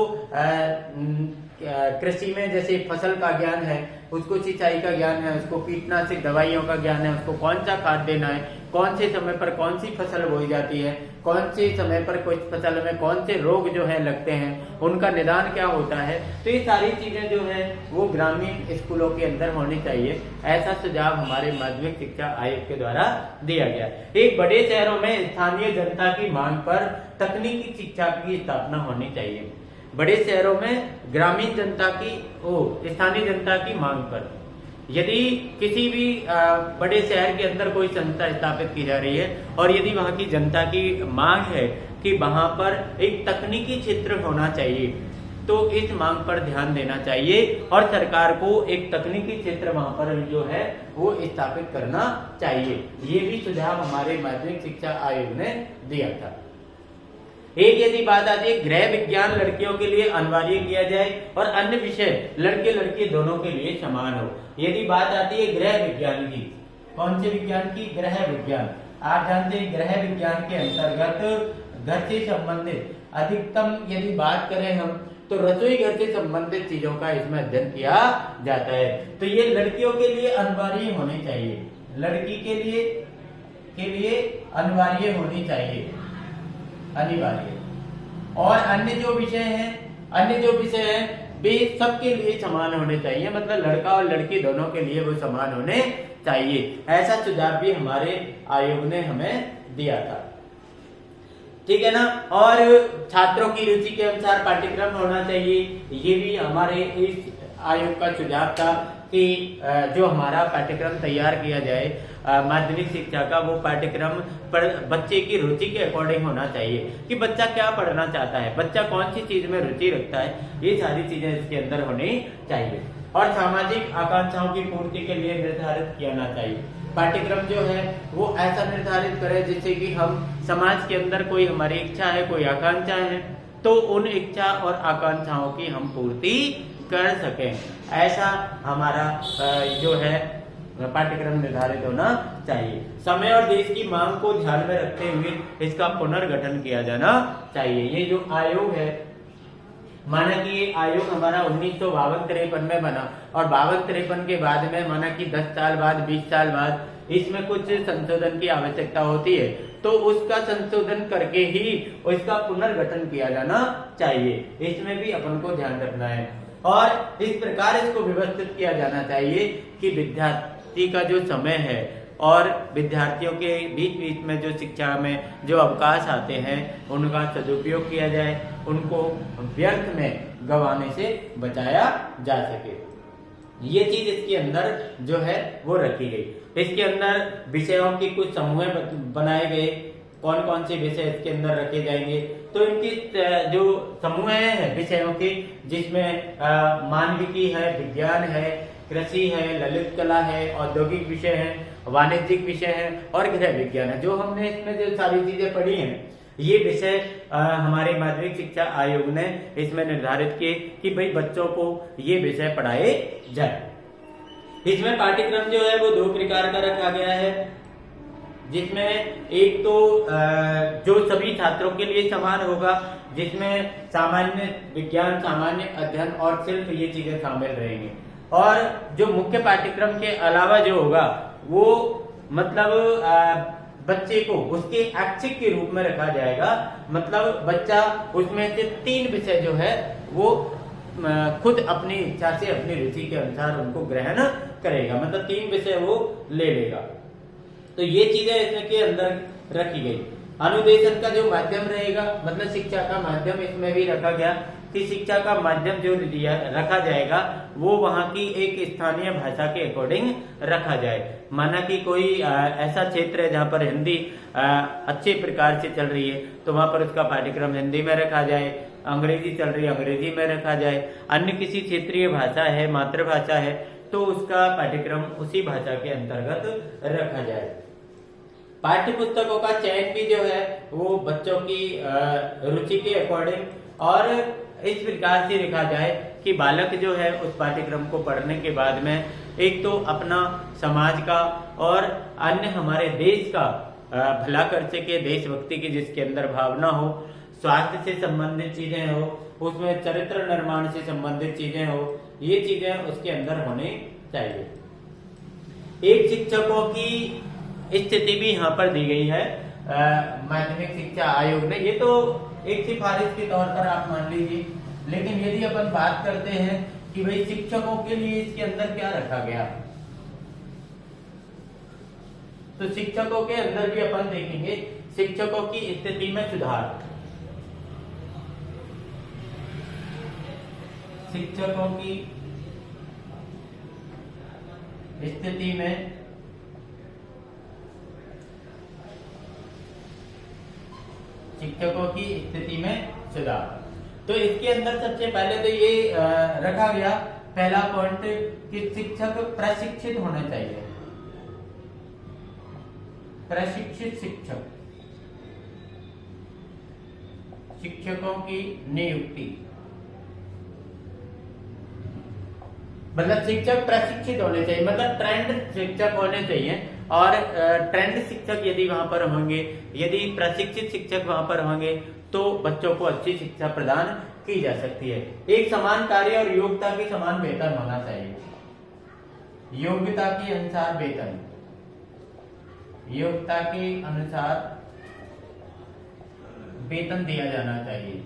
कृषि में जैसे फसल का ज्ञान है, उसको सिंचाई का ज्ञान है, उसको कीटनाशक दवाइयों का ज्ञान है, उसको कौन सा खाद देना है, कौन से समय पर कौन सी फसल बोई जाती है, कौन से समय पर कुछ फसल में कौन से रोग जो है लगते हैं, उनका निदान क्या होता है। तो ये सारी चीजें जो है वो ग्रामीण स्कूलों के अंदर होनी चाहिए। ऐसा सुझाव हमारे माध्यमिक शिक्षा आयोग के द्वारा दिया गया। एक बड़े शहरों में स्थानीय जनता की मांग पर तकनीकी शिक्षा की स्थापना होनी चाहिए। बड़े शहरों में ग्रामीण जनता की स्थानीय जनता की मांग पर, यदि किसी भी बड़े शहर के अंदर कोई संस्था स्थापित की जा रही है और यदि वहां की जनता की मांग है कि वहां पर एक तकनीकी क्षेत्र होना चाहिए, तो इस मांग पर ध्यान देना चाहिए और सरकार को एक तकनीकी क्षेत्र वहां पर जो है वो स्थापित करना चाहिए। ये भी सुझाव हमारे माध्यमिक शिक्षा आयोग ने दिया था। एक यदि बात आती है गृह विज्ञान लड़कियों के लिए अनिवार्य किया जाए और अन्य विषय लड़के लड़की दोनों के लिए समान हो। यदि बात आती है गृह विज्ञान की, कौन से विज्ञान की? गृह विज्ञान। आप जानते हैं गृह विज्ञान के अंतर्गत घर से संबंधित अधिकतम यदि बात करें हम तो रसोई घर से संबंधित चीजों का इसमें अध्ययन किया जाता है। तो ये लड़कियों के लिए अनिवार्य होनी चाहिए, लड़की के लिए अनिवार्य होनी चाहिए, अनिवार्य। और अन्य जो विषय हैं वे सबके लिए समान होने चाहिए, मतलब लड़का और लड़की दोनों के लिए वो समान होने चाहिए। ऐसा सुझाव भी हमारे आयोग ने हमें दिया था। ठीक है ना। और छात्रों की रुचि के अनुसार पाठ्यक्रम होना चाहिए। ये भी हमारे इस आयोग का सुझाव था कि जो हमारा पाठ्यक्रम तैयार किया जाए माध्यमिक शिक्षा का, वो पाठ्यक्रम पर बच्चे की रुचि के अकॉर्डिंग होना चाहिए कि बच्चा क्या पढ़ना चाहता है, बच्चा कौन सी चीज में रुचि रखता है, ये सारी चीजें इसके अंदर होनी चाहिए। और सामाजिक आकांक्षाओं की पूर्ति के लिए निर्धारित किया जाना चाहिए। पाठ्यक्रम जो है वो ऐसा निर्धारित करे जिससे कि हम समाज के अंदर कोई हमारी इच्छा है, कोई आकांक्षा है, तो उन इच्छा और आकांक्षाओं की हम पूर्ति कर सकें। ऐसा हमारा जो है पाठ्यक्रम निर्धारित होना चाहिए। समय और देश की मांग को ध्यान में रखते हुए इसका पुनर्गठन किया जाना चाहिए। ये जो आयोग है, माना कि ये आयोग हमारा 1952-53 में बना और 52-53 के बाद में माना कि 10 साल बाद 20 साल बाद इसमें कुछ संशोधन की आवश्यकता होती है, तो उसका संशोधन करके ही उसका पुनर्गठन किया जाना चाहिए। इसमें भी अपन को ध्यान रखना है और इस प्रकार इसको व्यवस्थित किया जाना चाहिए कि विद्यार्थी का जो समय है और विद्यार्थियों के बीच बीच में जो शिक्षा में जो अवकाश आते हैं उनका सदुपयोग किया जाए, उनको व्यर्थ में गंवाने से बचाया जा सके। ये चीज इसके अंदर जो है वो रखी गई। इसके अंदर विषयों की कुछ समूह बनाए गए, कौन कौन से विषय इसके अंदर रखे जाएंगे, तो इनकी जो समूह है विषयों की, जिसमें मानविकी है, विज्ञान है, कृषि है, ललित कला है, औद्योगिक विषय है, वाणिज्यिक विषय है और गृह विज्ञान है। जो हमने इसमें जो सारी चीजें पढ़ी हैं, ये विषय हमारे माध्यमिक शिक्षा आयोग ने इसमें निर्धारित किए कि भाई बच्चों को ये विषय पढ़ाए जाए। इसमें पाठ्यक्रम जो है वो 2 प्रकार का रखा गया है, जिसमें एक तो जो सभी छात्रों के लिए समान होगा, जिसमें सामान्य विज्ञान, सामान्य अध्ययन और शिल्प ये चीजें शामिल रहेंगी। और जो मुख्य पाठ्यक्रम के अलावा जो होगा वो मतलब बच्चे को उसके ऐच्छिक के रूप में रखा जाएगा, मतलब बच्चा उसमें से 3 विषय जो है वो खुद अपनी इच्छा से अपनी रुचि के अनुसार उनको ग्रहण करेगा, मतलब 3 विषय वो ले लेगा। तो ये चीजें इसके अंदर रखी गई। अनुदेशन का जो माध्यम रहेगा, मतलब शिक्षा का माध्यम इसमें भी रखा गया कि शिक्षा का माध्यम जो दिया रखा जाएगा वो वहाँ की एक स्थानीय भाषा के अकॉर्डिंग रखा जाए। माना कि कोई ऐसा क्षेत्र है जहाँ पर हिंदी अच्छे प्रकार से चल रही है तो वहाँ पर उसका पाठ्यक्रम हिंदी में रखा जाए, अंग्रेजी चल रही है अंग्रेजी में रखा जाए, अन्य किसी क्षेत्रीय भाषा है मातृभाषा है तो उसका पाठ्यक्रम उसी भाषा के अंतर्गत रखा जाए। पाठ्य पुस्तकों का चयन भी जो है वो बच्चों की रुचि के अकॉर्डिंग और इस प्रकार से लिखा जाए कि बालक जो है उस पाठ्यक्रम को पढ़ने के बाद में एक तो अपना समाज का और अन्य हमारे देश का भला कर सके, देशभक्ति की जिसके अंदर भावना हो, स्वास्थ्य से संबंधित चीजें हो, उसमें चरित्र निर्माण से संबंधित चीजें हो, ये चीजें उसके अंदर होनी चाहिए। एक शिक्षकों की स्थिति भी यहाँ पर दी गई है माध्यमिक शिक्षा आयोग ने। ये तो एक सिफारिश के तौर पर आप मान लीजिए, लेकिन यदि अपन बात करते हैं कि भाई शिक्षकों के लिए इसके अंदर क्या रखा गया, तो शिक्षकों के अंदर भी अपन देखेंगे शिक्षकों की स्थिति में सुधार। शिक्षकों की स्थिति में शिक्षकों की स्थिति में सुधार। तो इसके अंदर सबसे पहले तो ये रखा गया पहला पॉइंट कि शिक्षक प्रशिक्षित होने चाहिए। प्रशिक्षित शिक्षक, शिक्षकों की नियुक्ति, मतलब शिक्षक प्रशिक्षित होने चाहिए, मतलब ट्रेंड शिक्षक होने चाहिए। और ट्रेंड शिक्षक यदि वहां पर होंगे, यदि प्रशिक्षित शिक्षक वहां पर होंगे तो बच्चों को अच्छी शिक्षा प्रदान की जा सकती है। एक समान कार्य और योग्यता के समान वेतन होना चाहिए। योग्यता के अनुसार वेतन, योग्यता के अनुसार वेतन दिया जाना चाहिए।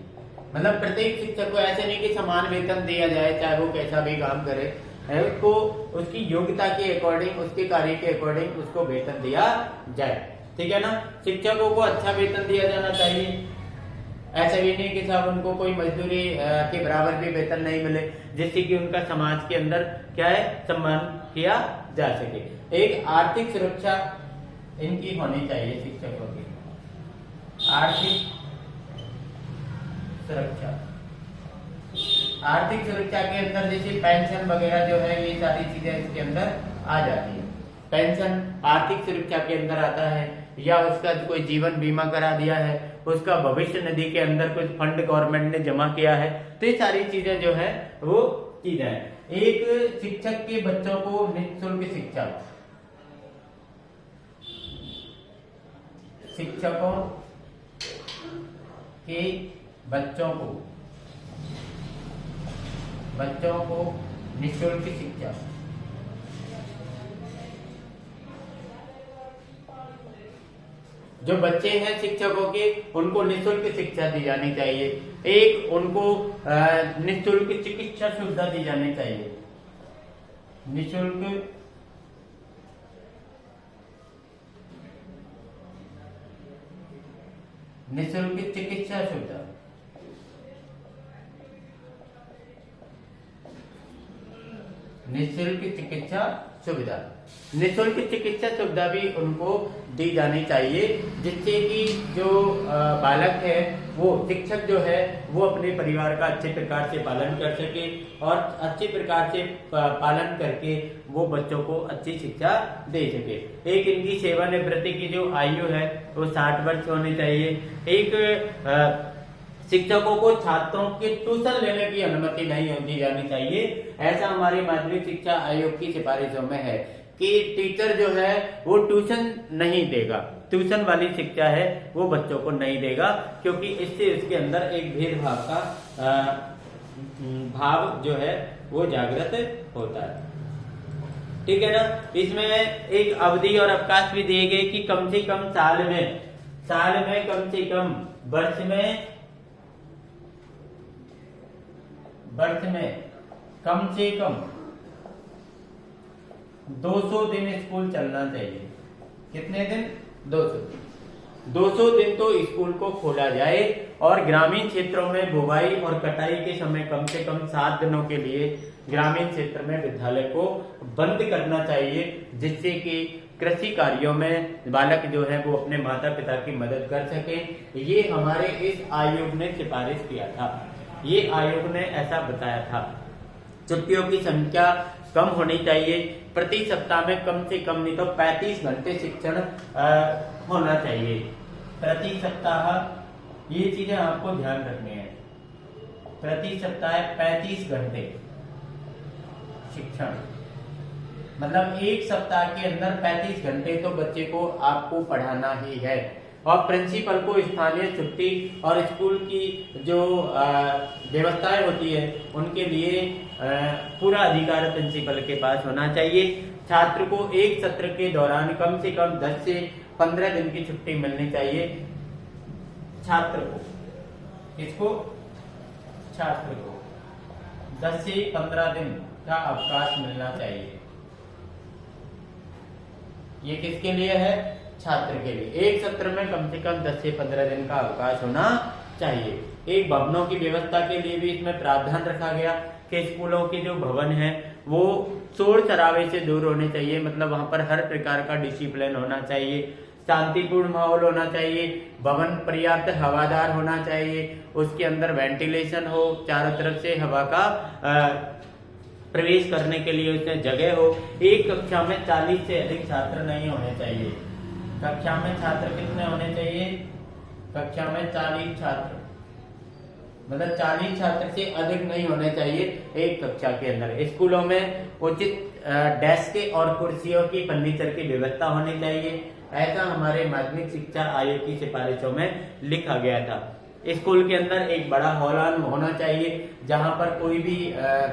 मतलब प्रत्येक शिक्षक को ऐसे नहीं कि समान वेतन दिया जाए चाहे वो कैसा भी काम करे, उसको उसकी योग्यता के अकॉर्डिंग, उसके कार्य के अकॉर्डिंग उसको वेतन दिया जाए। ठीक है ना। शिक्षकों को अच्छा वेतन दिया जाना चाहिए। ऐसा भी नहीं कि साहब उनको कोई मजदूरी के बराबर भी वेतन नहीं मिले, जिससे कि उनका समाज के अंदर क्या है सम्मान किया जा सके। एक आर्थिक सुरक्षा इनकी होनी चाहिए शिक्षकों की, आर्थिक सुरक्षा। आर्थिक सुरक्षा के अंदर जैसे पेंशन वगैरह जो है ये सारी चीजें इसके अंदर आ जाती है। पेंशन आर्थिक सुरक्षा के अंदर आता है, या उसका कोई जीवन बीमा करा दिया है, उसका भविष्य निधि के अंदर कुछ फंड गवर्नमेंट ने जमा किया है, तो ये सारी चीजें जो है वो चीजें हैं। एक शिक्षक के बच्चों को निःशुल्क शिक्षा, शिक्षकों के बच्चों को निःशुल्क शिक्षा। जो बच्चे हैं शिक्षकों के उनको निःशुल्क शिक्षा दी जानी चाहिए। एक उनको निःशुल्क चिकित्सा सुविधा दी जानी चाहिए। निःशुल्क चिकित्सा सुविधा। निःशुल्क चिकित्सा सुविधा, निःशुल्क चिकित्सा सुविधा भी उनको दी जानी चाहिए, जिससे कि जो बालक है वो शिक्षक जो है वो अपने परिवार का अच्छे प्रकार से पालन कर सके और अच्छे प्रकार से पालन करके वो बच्चों को अच्छी शिक्षा दे सके। एक इनकी सेवानिवृत्ति की जो आयु है वो 60 वर्ष होनी चाहिए। एक शिक्षकों को छात्रों के ट्यूशन लेने की अनुमति नहीं दी जानी चाहिए। ऐसा हमारे माध्यमिक शिक्षा आयोग की सिफारिशों में है कि टीचर जो है वो ट्यूशन नहीं देगा, ट्यूशन वाली शिक्षा है वो बच्चों को नहीं देगा, क्योंकि इससे उसके अंदर एक भेदभाव का भाव जो है वो जागृत होता है। ठीक है ना। इसमें एक अवधि और अवकाश भी दिए गए कि कम से कम साल में कम से कम वर्ष में कम से कम 200 दिन स्कूल चलना चाहिए। कितने दिन? 200 दिन। 200 दिन तो स्कूल को खोला जाए और ग्रामीण क्षेत्रों में बुवाई और कटाई के समय कम से कम 7 दिनों के लिए ग्रामीण क्षेत्र में विद्यालय को बंद करना चाहिए, जिससे कि कृषि कार्यों में बालक जो है वो अपने माता पिता की मदद कर सके। ये हमारे इस आयोग ने सिफारिश किया था, ये आयोग ने ऐसा बताया था। छुट्टियों की संख्या कम होनी चाहिए, प्रति सप्ताह में कम से कम नहीं तो 35 घंटे शिक्षण होना चाहिए प्रति सप्ताह। ये चीजें आपको ध्यान रखनी है, प्रति सप्ताह 35 घंटे शिक्षण, मतलब एक सप्ताह के अंदर 35 घंटे तो बच्चे को आपको पढ़ाना ही है। और प्रिंसिपल को स्थानीय छुट्टी और स्कूल की जो व्यवस्थाएं होती है उनके लिए पूरा अधिकार प्रिंसिपल के पास होना चाहिए। छात्र को एक सत्र के दौरान कम से कम 10 से 15 दिन की छुट्टी मिलनी चाहिए। छात्र को 10 से 15 दिन का अवकाश मिलना चाहिए। ये किसके लिए है? छात्र के लिए। एक सत्र में कम से कम 10 से 15 दिन का अवकाश होना चाहिए। एक भवनों की व्यवस्था के लिए भी इसमें प्रावधान रखा गया कि स्कूलों के जो भवन है वो शोर शराबे से दूर होने चाहिए, मतलब वहां पर हर प्रकार का डिसिप्लिन होना चाहिए, शांतिपूर्ण माहौल होना चाहिए, भवन पर्याप्त हवादार होना चाहिए, उसके अंदर वेंटिलेशन हो, चारों तरफ से हवा का प्रवेश करने के लिए उसमें जगह हो। एक कक्षा में 40 से अधिक छात्र नहीं होने चाहिए। कक्षा में छात्र कितने होने चाहिए? कक्षा में 40 छात्र, मतलब 40 छात्र से अधिक नहीं होने चाहिए एक कक्षा के अंदर। स्कूलों में उचित डेस्क और कुर्सियों की फर्नीचर की व्यवस्था होनी चाहिए, ऐसा हमारे माध्यमिक शिक्षा आयोग की सिफारिशों में लिखा गया था। स्कूल के अंदर एक बड़ा हॉल होना चाहिए जहां पर कोई भी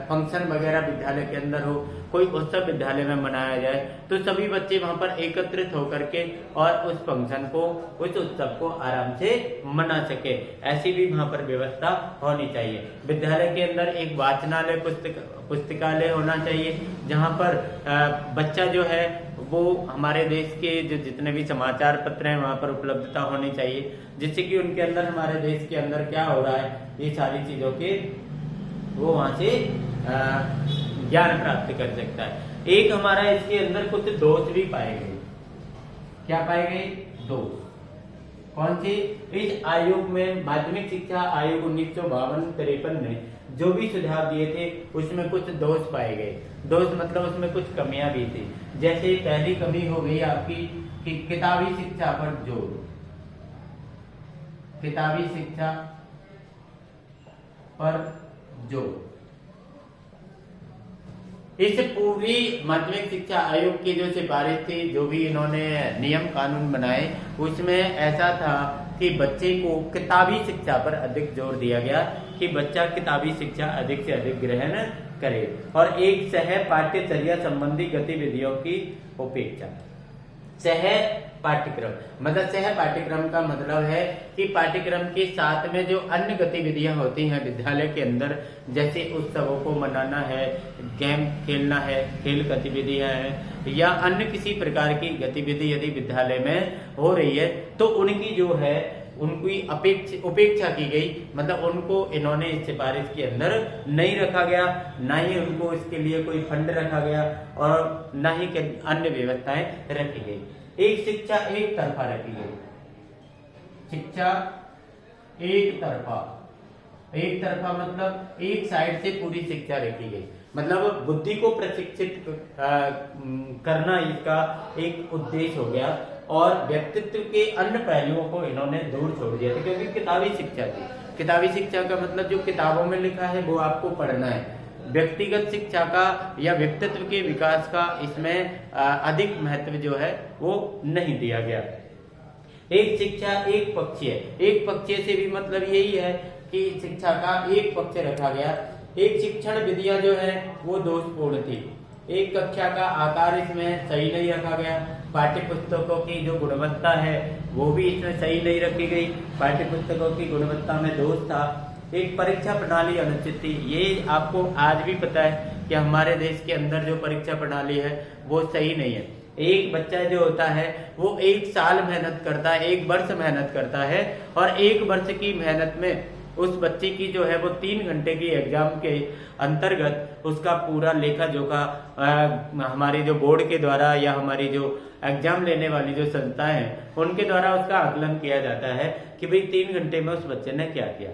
फंक्शन वगैरह विद्यालय के अंदर हो, कोई उत्सव विद्यालय में मनाया जाए तो सभी बच्चे वहां पर एकत्रित होकर के और उस फंक्शन को, उस उत्सव को आराम से मना सके, ऐसी भी वहां पर व्यवस्था होनी चाहिए। विद्यालय के अंदर एक वाचनालय पुस्तकालय होना चाहिए जहां पर बच्चा जो है वो हमारे देश के जो जितने भी समाचार पत्र हैं वहां पर उपलब्धता होनी चाहिए, जिससे कि उनके अंदर हमारे देश के अंदर क्या हो रहा है ये सारी चीजों के वो वहां से ज्ञान प्राप्त कर सकता है। एक हमारा इसके अंदर कुछ दोष भी पाए गए। क्या पाए गए? दोष। कौन से? इस आयोग में माध्यमिक शिक्षा आयोग 1952-53 ने जो भी सुझाव दिए थे उसमें कुछ दोष पाए गए। दोष मतलब उसमें कुछ कमियां भी थी। जैसे पहली कमी हो गई आपकी कि किताबी शिक्षा पर जोर। किताबी शिक्षा पर जोर। इस पूरी माध्यमिक शिक्षा आयोग की जो सिफारिश थी, जो भी इन्होंने नियम कानून बनाए, उसमें ऐसा था कि बच्चे को किताबी शिक्षा पर अधिक जोर दिया गया कि बच्चा किताबी शिक्षा अधिक से अधिक ग्रहण करे और एक सह पाठ्यचर्या संबंधी गतिविधियों की उपेक्षा। सह पाठ्यक्रम मतलब सह पाठ्यक्रम का मतलब है कि पाठ्यक्रम के साथ में जो अन्य गतिविधियां होती हैं विद्यालय के अंदर, जैसे उत्सवों को मनाना है, गेम खेलना है, खेल गतिविधियां हैं या अन्य किसी प्रकार की गतिविधि यदि विद्यालय में हो रही है तो उनकी जो है उनकी उपेक्षा की गई, मतलब उनको इन्होंने इस सिफारिश के अंदर नहीं रखा गया, ना ही उनको इसके लिए कोई फंड रखा गया और ना ही अन्य व्यवस्थाएं रखी गई। एक शिक्षा एक तरफा रखी गई। शिक्षा एक तरफा मतलब एक साइड से पूरी शिक्षा रखी गई, मतलब बुद्धि को प्रशिक्षित करना इसका एक उद्देश्य हो गया और व्यक्तित्व के अन्य पहलुओं को इन्होंने दूर छोड़ दिया था, क्योंकि किताबी शिक्षा थी। किताबी शिक्षा का मतलब जो किताबों में लिखा है वो आपको पढ़ना है। व्यक्तिगत शिक्षा का या व्यक्तित्व के विकास का इसमें अधिक महत्व जो है वो नहीं दिया गया। एक शिक्षा एक पक्षीय। एक पक्षीय से भी मतलब यही है कि शिक्षा का एक पक्ष रखा गया। एक शिक्षण विधियां जो है वो दोषपूर्ण थी। एक कक्षा का आकार इसमें सही नहीं रखा गया। पाठ्य पुस्तकों की जो गुणवत्ता है वो भी इसमें सही नहीं रखी गई। पाठ्य पुस्तकों की गुणवत्ता में दोष था। एक परीक्षा प्रणाली अनुचित थी। ये आपको आज भी पता है कि हमारे देश के अंदर जो परीक्षा प्रणाली है वो सही नहीं है। एक बच्चा जो होता है वो 1 साल मेहनत करता है, 1 वर्ष मेहनत करता है, और 1 वर्ष की मेहनत में उस बच्चे की जो है वो 3 घंटे की एग्जाम के अंतर्गत उसका पूरा लेखा जोखा हमारी जो बोर्ड के द्वारा या हमारी जो एग्जाम लेने वाली जो संस्थाएं हैं उनके द्वारा उसका आकलन किया जाता है कि भाई 3 घंटे में उस बच्चे ने क्या किया।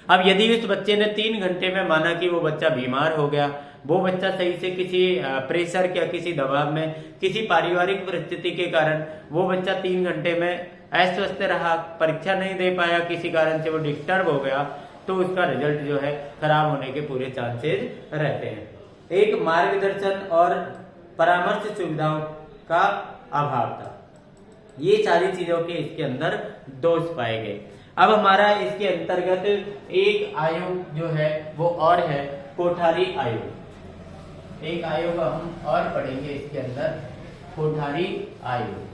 अब यदि उस बच्चे ने 3 घंटे में माना कि वो बच्चा बीमार हो गया, वो बच्चा सही से किसी प्रेशर या किसी दबाव में, किसी पारिवारिक परिस्थिति के कारण वो बच्चा 3 घंटे में अस्वस्थ रहा, परीक्षा नहीं दे पाया, किसी कारण से वो डिस्टर्ब हो गया, तो उसका रिजल्ट जो है खराब होने के पूरे चांसेस रहते हैं। एक मार्गदर्शन और परामर्श सुविधाओं का अभाव था, ये सारी चीजों के इसके अंदर दोष पाए गए। अब हमारा इसके अंतर्गत एक आयोग जो है वो और है कोठारी आयोग। एक आयोग हम और पढ़ेंगे इसके अंदर, कोठारी आयोग।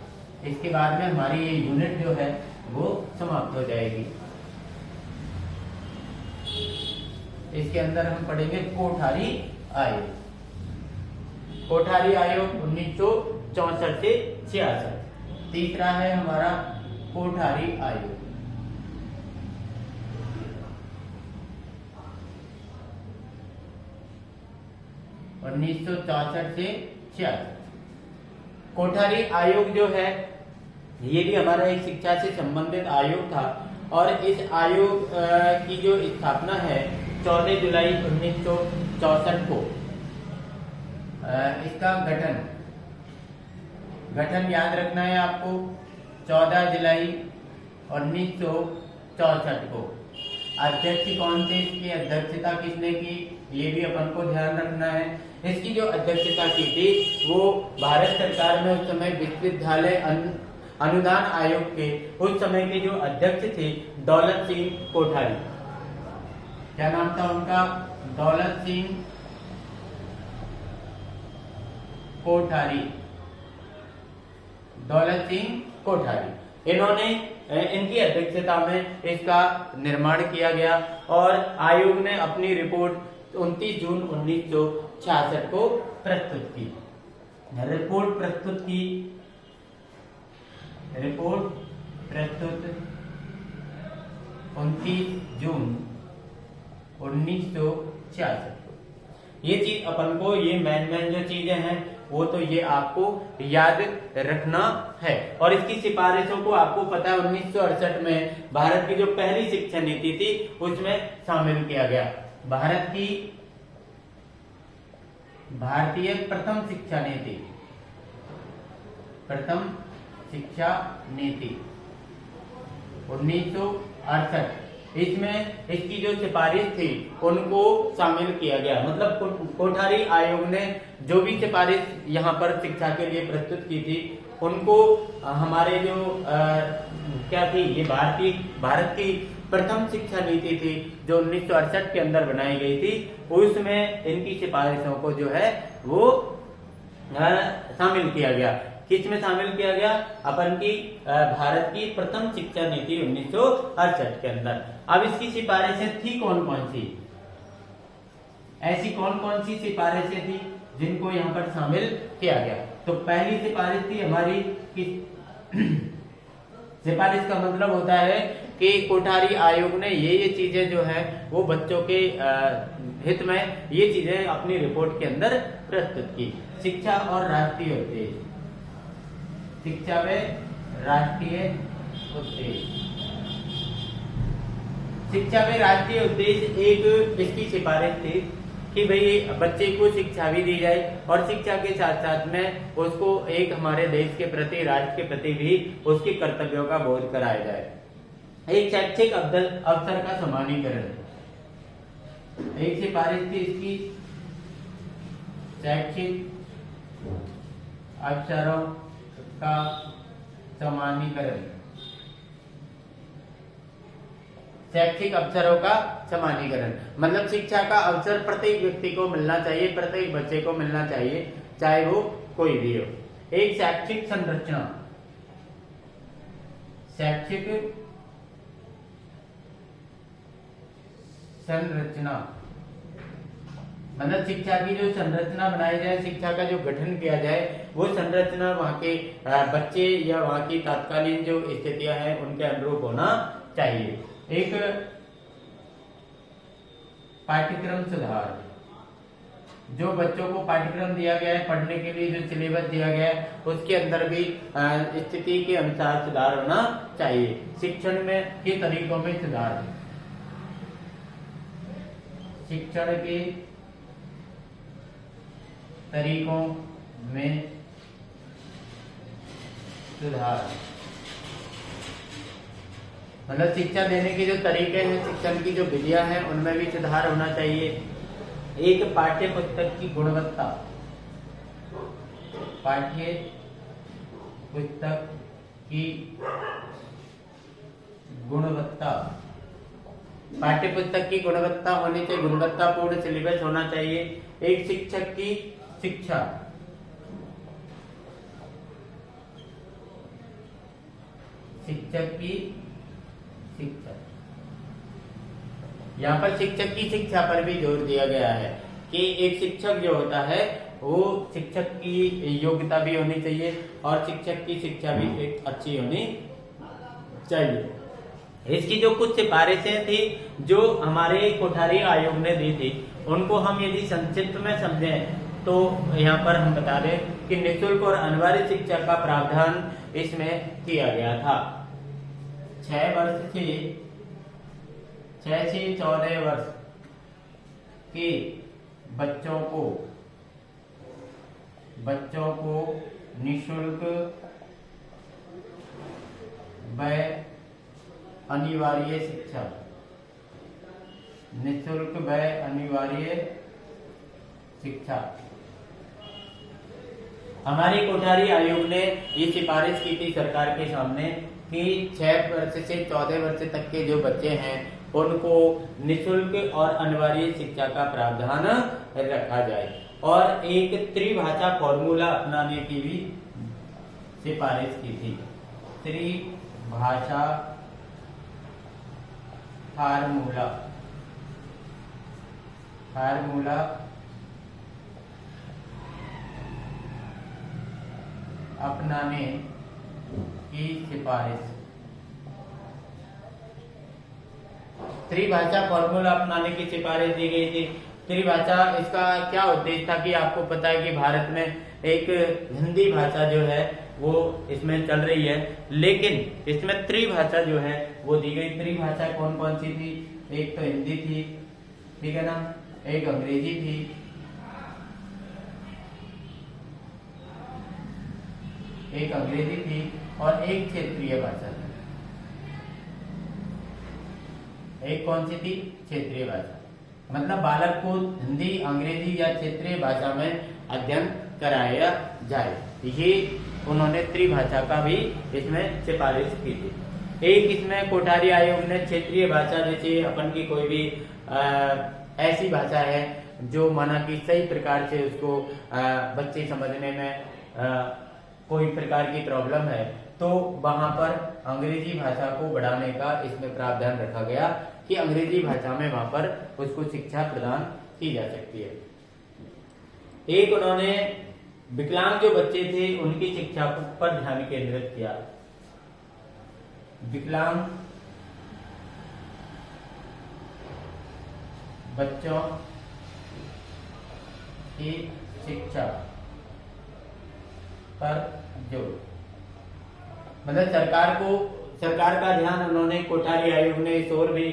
इसके बाद में हमारी ये यूनिट जो है वो समाप्त हो जाएगी। इसके अंदर हम पढ़ेंगे कोठारी आयोग। कोठारी आयोग 1964 से 66। तीसरा है हमारा कोठारी आयोग। उन्नीस सौ 64 से 66। कोठारी आयोग जो है ये भी हमारा एक शिक्षा से संबंधित आयोग था, और इस आयोग की जो स्थापना है 14 जुलाई 1964 को, इसका गठन याद रखना है आपको, 14 जुलाई 1964 को। अध्यक्ष कौन थे, इसकी अध्यक्षता किसने की, ये भी अपन को ध्यान रखना है। इसकी जो अध्यक्षता की थी वो भारत सरकार में उस समय विश्वविद्यालय अनुदान आयोग के उस समय के जो अध्यक्ष थे दौलत सिंह कोठारी। क्या नाम था उनका? दौलत सिंह कोठारी। दौलत सिंह कोठारी, इन्होंने इनकी अध्यक्षता में इसका निर्माण किया गया, और आयोग ने अपनी रिपोर्ट 29 जून 1966 को प्रस्तुत की। रिपोर्ट प्रस्तुत 29 जून 1966 को। ये चीज अपन को, ये मेन जो चीजें हैं वो तो ये आपको याद रखना है। और इसकी सिफारिशों को आपको पता है 1968 में भारत की जो पहली शिक्षा नीति थी उसमें शामिल किया गया। भारतीय प्रथम शिक्षा नीति 1968, इसमें इसकी जो सिफारिश थी उनको शामिल किया गया। मतलब कोठारी आयोग ने जो भी सिफारिश यहाँ पर शिक्षा के लिए प्रस्तुत की थी उनको हमारे जो क्या थी, ये भारत की प्रथम शिक्षा नीति थी जो 1968 के अंदर बनाई गई थी, उसमें इनकी सिफारिशों को जो है वो शामिल किया गया। किसमें शामिल किया गया? अपन की भारत की प्रथम शिक्षा नीति 1968 के अंदर। अब इसकी सिफारिशें थी कौन कौन सी, ऐसी कौन कौन सी सिफारिशें थी जिनको यहाँ पर शामिल किया गया? तो पहली सिफारिश थी हमारी कि सिफारिश का मतलब होता है कि कोठारी आयोग ने ये चीजें जो है वो बच्चों के हित में ये चीजें अपनी रिपोर्ट के अंदर प्रस्तुत की। शिक्षा और राष्ट्रीय उद्देश्य, शिक्षा में राष्ट्रीय उद्देश्य, शिक्षा में राष्ट्रीय उद्देश्य एक इसकी सिफारिश थी कि भाई बच्चे को शिक्षा भी दी जाए और शिक्षा के साथ साथ में उसको एक हमारे देश के प्रति, राष्ट्र के प्रति भी उसके कर्तव्यों का बोध कराया जाए। एक शैक्षिक अवसर का समानीकरण, एक सिफारिश थी इसकी, शैक्षिक अवसरों का समानीकरण, शैक्षिक अवसरों का समानीकरण मतलब शिक्षा का अवसर प्रत्येक व्यक्ति को मिलना चाहिए, प्रत्येक बच्चे को मिलना चाहिए, चाहे वो कोई भी हो। एक शैक्षिक संरचना, शैक्षिक संरचना मतलब शिक्षा की जो संरचना बनाई जाए, शिक्षा का जो गठन किया जाए, वो संरचना वहाँ के बच्चे या वहाँ की तात्कालीन जो स्थितियां हैं उनके अनुरूप होना चाहिए। एक पाठ्यक्रम सुधार, जो बच्चों को पाठ्यक्रम दिया गया है, पढ़ने के लिए जो सिलेबस दिया गया है, उसके अंदर भी स्थिति के अनुसार सुधार होना चाहिए। शिक्षण में के तरीकों में सुधार, शिक्षण के तरीकों में सुधार, मतलब शिक्षा देने के जो तरीके हैं, शिक्षण की जो विधियां हैं, उनमें भी सुधार होना चाहिए। एक पाठ्य पुस्तक की गुणवत्ता, पाठ्य पुस्तक की गुणवत्ता, पाठ्य पुस्तक की गुणवत्ता होनी चाहिए, गुणवत्तापूर्ण सिलेबस होना चाहिए। एक शिक्षक की शिक्षा, शिक्षक की शिक्षा, यहाँ पर शिक्षक की शिक्षा पर भी जोर दिया गया है कि एक शिक्षक जो होता है वो शिक्षक की योग्यता भी होनी चाहिए और शिक्षक की शिक्षा भी एक अच्छी होनी चाहिए। इसकी जो कुछ सिफारिशें थी जो हमारे कोठारी आयोग ने दी थी, उनको हम यदि संक्षिप्त में समझें तो यहाँ पर हम बता दें कि निःशुल्क और अनिवार्य शिक्षा का प्रावधान इसमें किया गया था। 6 से 14 वर्ष के बच्चों को निःशुल्क व अनिवार्य शिक्षा, निःशुल्क व अनिवार्य शिक्षा। हमारी कोठारी आयोग ने ये सिफारिश की थी सरकार के सामने कि 6 वर्ष से 14 वर्ष तक के जो बच्चे हैं उनको निःशुल्क और अनिवार्य शिक्षा का प्रावधान रखा जाए और एक त्रिभाषा फॉर्मूला अपनाने की भी सिफारिश की थी। त्रिभाषा फार्मूला अपनाने की सिफारिश। त्रिभाषा फॉर्मूला अपनाने की सिफारिश दी गई थी। त्रिभाषा, इसका क्या उद्देश्य था कि आपको पता है कि भारत में एक हिंदी भाषा जो है वो इसमें चल रही है, लेकिन इसमें त्रिभाषा जो है वो दी गई। त्रिभाषा कौन कौन सी थी? एक तो हिंदी थी, ठीक है ना, एक अंग्रेजी थी, और एक क्षेत्रीय भाषा थी। एक कौन सी थी? क्षेत्रीय भाषा। मतलब बालक को हिंदी, अंग्रेजी या क्षेत्रीय भाषा में अध्ययन कराया जाए, ये उन्होंने त्रिभाषा का भी इसमें सिफारिश की थी। एक इसमें कोठारी आयोग ने क्षेत्रीय भाषा, जैसे अपन की कोई भी ऐसी भाषा है जो माना कि सही प्रकार से उसको बच्चे समझने में कोई प्रकार की प्रॉब्लम है, तो वहां पर अंग्रेजी भाषा को बढ़ाने का इसमें प्रावधान रखा गया कि अंग्रेजी भाषा में वहां पर उसको शिक्षा प्रदान की जा सकती है। एक उन्होंने विकलांग जो बच्चे थे उनकी शिक्षा पर ध्यान केंद्रित किया। विकलांग बच्चों की शिक्षा पर जोर, मतलब सरकार का ध्यान उन्होंने, कोठारी आयोग ने इस ओर भी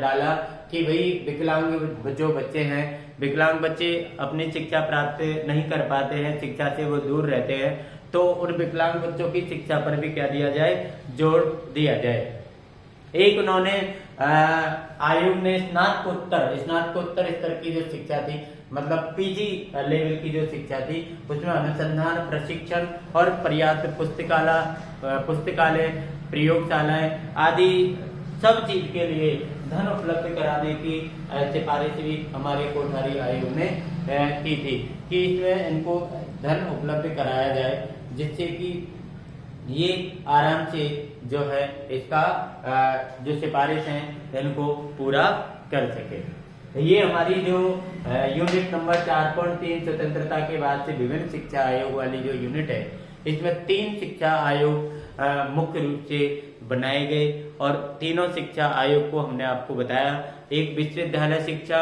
डाला कि भाई विकलांग जो बच्चे हैं, विकलांग बच्चे अपनी शिक्षा प्राप्त नहीं कर पाते हैं, शिक्षा से वो दूर रहते हैं, तो उन विकलांग बच्चों की शिक्षा पर भी क्या दिया जाए? जोर दिया जाए। एक उन्होंने आयोग ने स्नातकोत्तर स्तर की जो शिक्षा थी, मतलब पीजी लेवल की जो शिक्षा थी, उसमें अनुसंधान, प्रशिक्षण और पर्याप्त पुस्तकालय, प्रयोगशालाएं आदि सब चीज के लिए धन उपलब्ध कराने की सिफारिश भी हमारे कोठारी आयोग ने की थी कि इसमें इनको धन उपलब्ध कराया जाए, जिससे कि ये आराम से जो है इसका जो सिफारिश है इनको पूरा कर सके। ये हमारी जो यूनिट नंबर 4.3 स्वतंत्रता के बाद से विभिन्न शिक्षा आयोग वाली जो यूनिट है, इसमें 3 शिक्षा आयोग मुख्य रूप से बनाए गए और तीनों शिक्षा आयोग को हमने आपको बताया। एक विश्वविद्यालय शिक्षा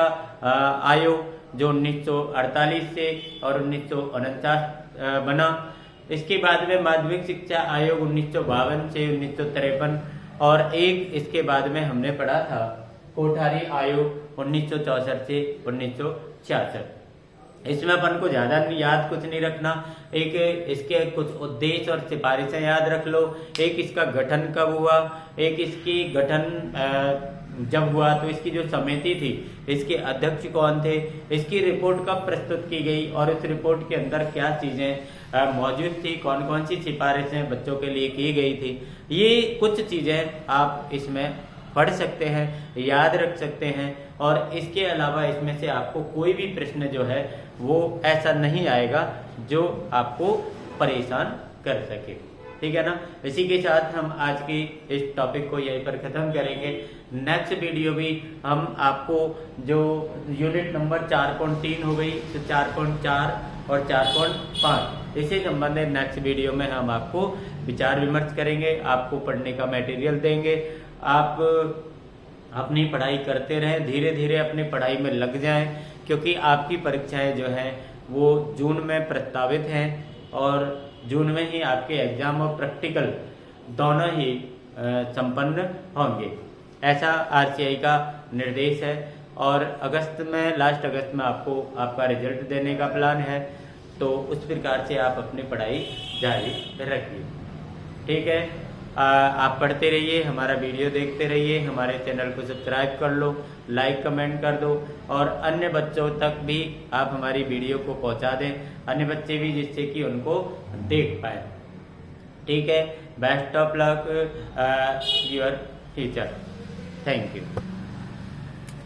आयोग जो 1948 से और 1949 बना। इसके बाद में माध्यमिक शिक्षा आयोग 1952 से 1953 और एक इसके बाद में हमने पढ़ा था कोठारी आयोग 1964 से 1966। इसमें अपन को ज्यादा याद कुछ नहीं रखना, एक इसके कुछ उद्देश्य और सिफारिशें याद रख लो। एक इसका गठन कब हुआ, एक इसकी गठन जब हुआ तो इसकी जो समिति थी इसके अध्यक्ष कौन थे, इसकी रिपोर्ट कब प्रस्तुत की गई और इस रिपोर्ट के अंदर क्या चीजें मौजूद थी, कौन कौन सी सिफारिशें बच्चों के लिए की गई थी। ये कुछ चीजें आप इसमें पढ़ सकते हैं, याद रख सकते हैं और इसके अलावा इसमें से आपको कोई भी प्रश्न जो है वो ऐसा नहीं आएगा जो आपको परेशान कर सके। ठीक है ना। इसी के साथ हम आज की इस टॉपिक को यहीं पर खत्म करेंगे। नेक्स्ट वीडियो भी हम आपको जो यूनिट नंबर 4.3 हो गई तो 4.4 और 4.5 इससे संबंधित नेक्स्ट वीडियो में हम आपको विचार विमर्श करेंगे, आपको पढ़ने का मटेरियल देंगे। आप अपनी पढ़ाई करते रहें, धीरे धीरे अपनी पढ़ाई में लग जाएं, क्योंकि आपकी परीक्षाएं जो हैं वो जून में प्रस्तावित हैं और जून में ही आपके एग्जाम और प्रैक्टिकल दोनों ही संपन्न होंगे, ऐसा आरसीआई का निर्देश है। और अगस्त में, लास्ट अगस्त में आपको आपका रिजल्ट देने का प्लान है, तो उस प्रकार से आप अपनी पढ़ाई जारी रखिए। ठीक है, आप पढ़ते रहिए, हमारा वीडियो देखते रहिए, हमारे चैनल को सब्सक्राइब कर लो, लाइक कमेंट कर दो और अन्य बच्चों तक भी आप हमारी वीडियो को पहुंचा दें, अन्य बच्चे भी, जिससे कि उनको देख पाए। ठीक है, best of luck your future. Thank you.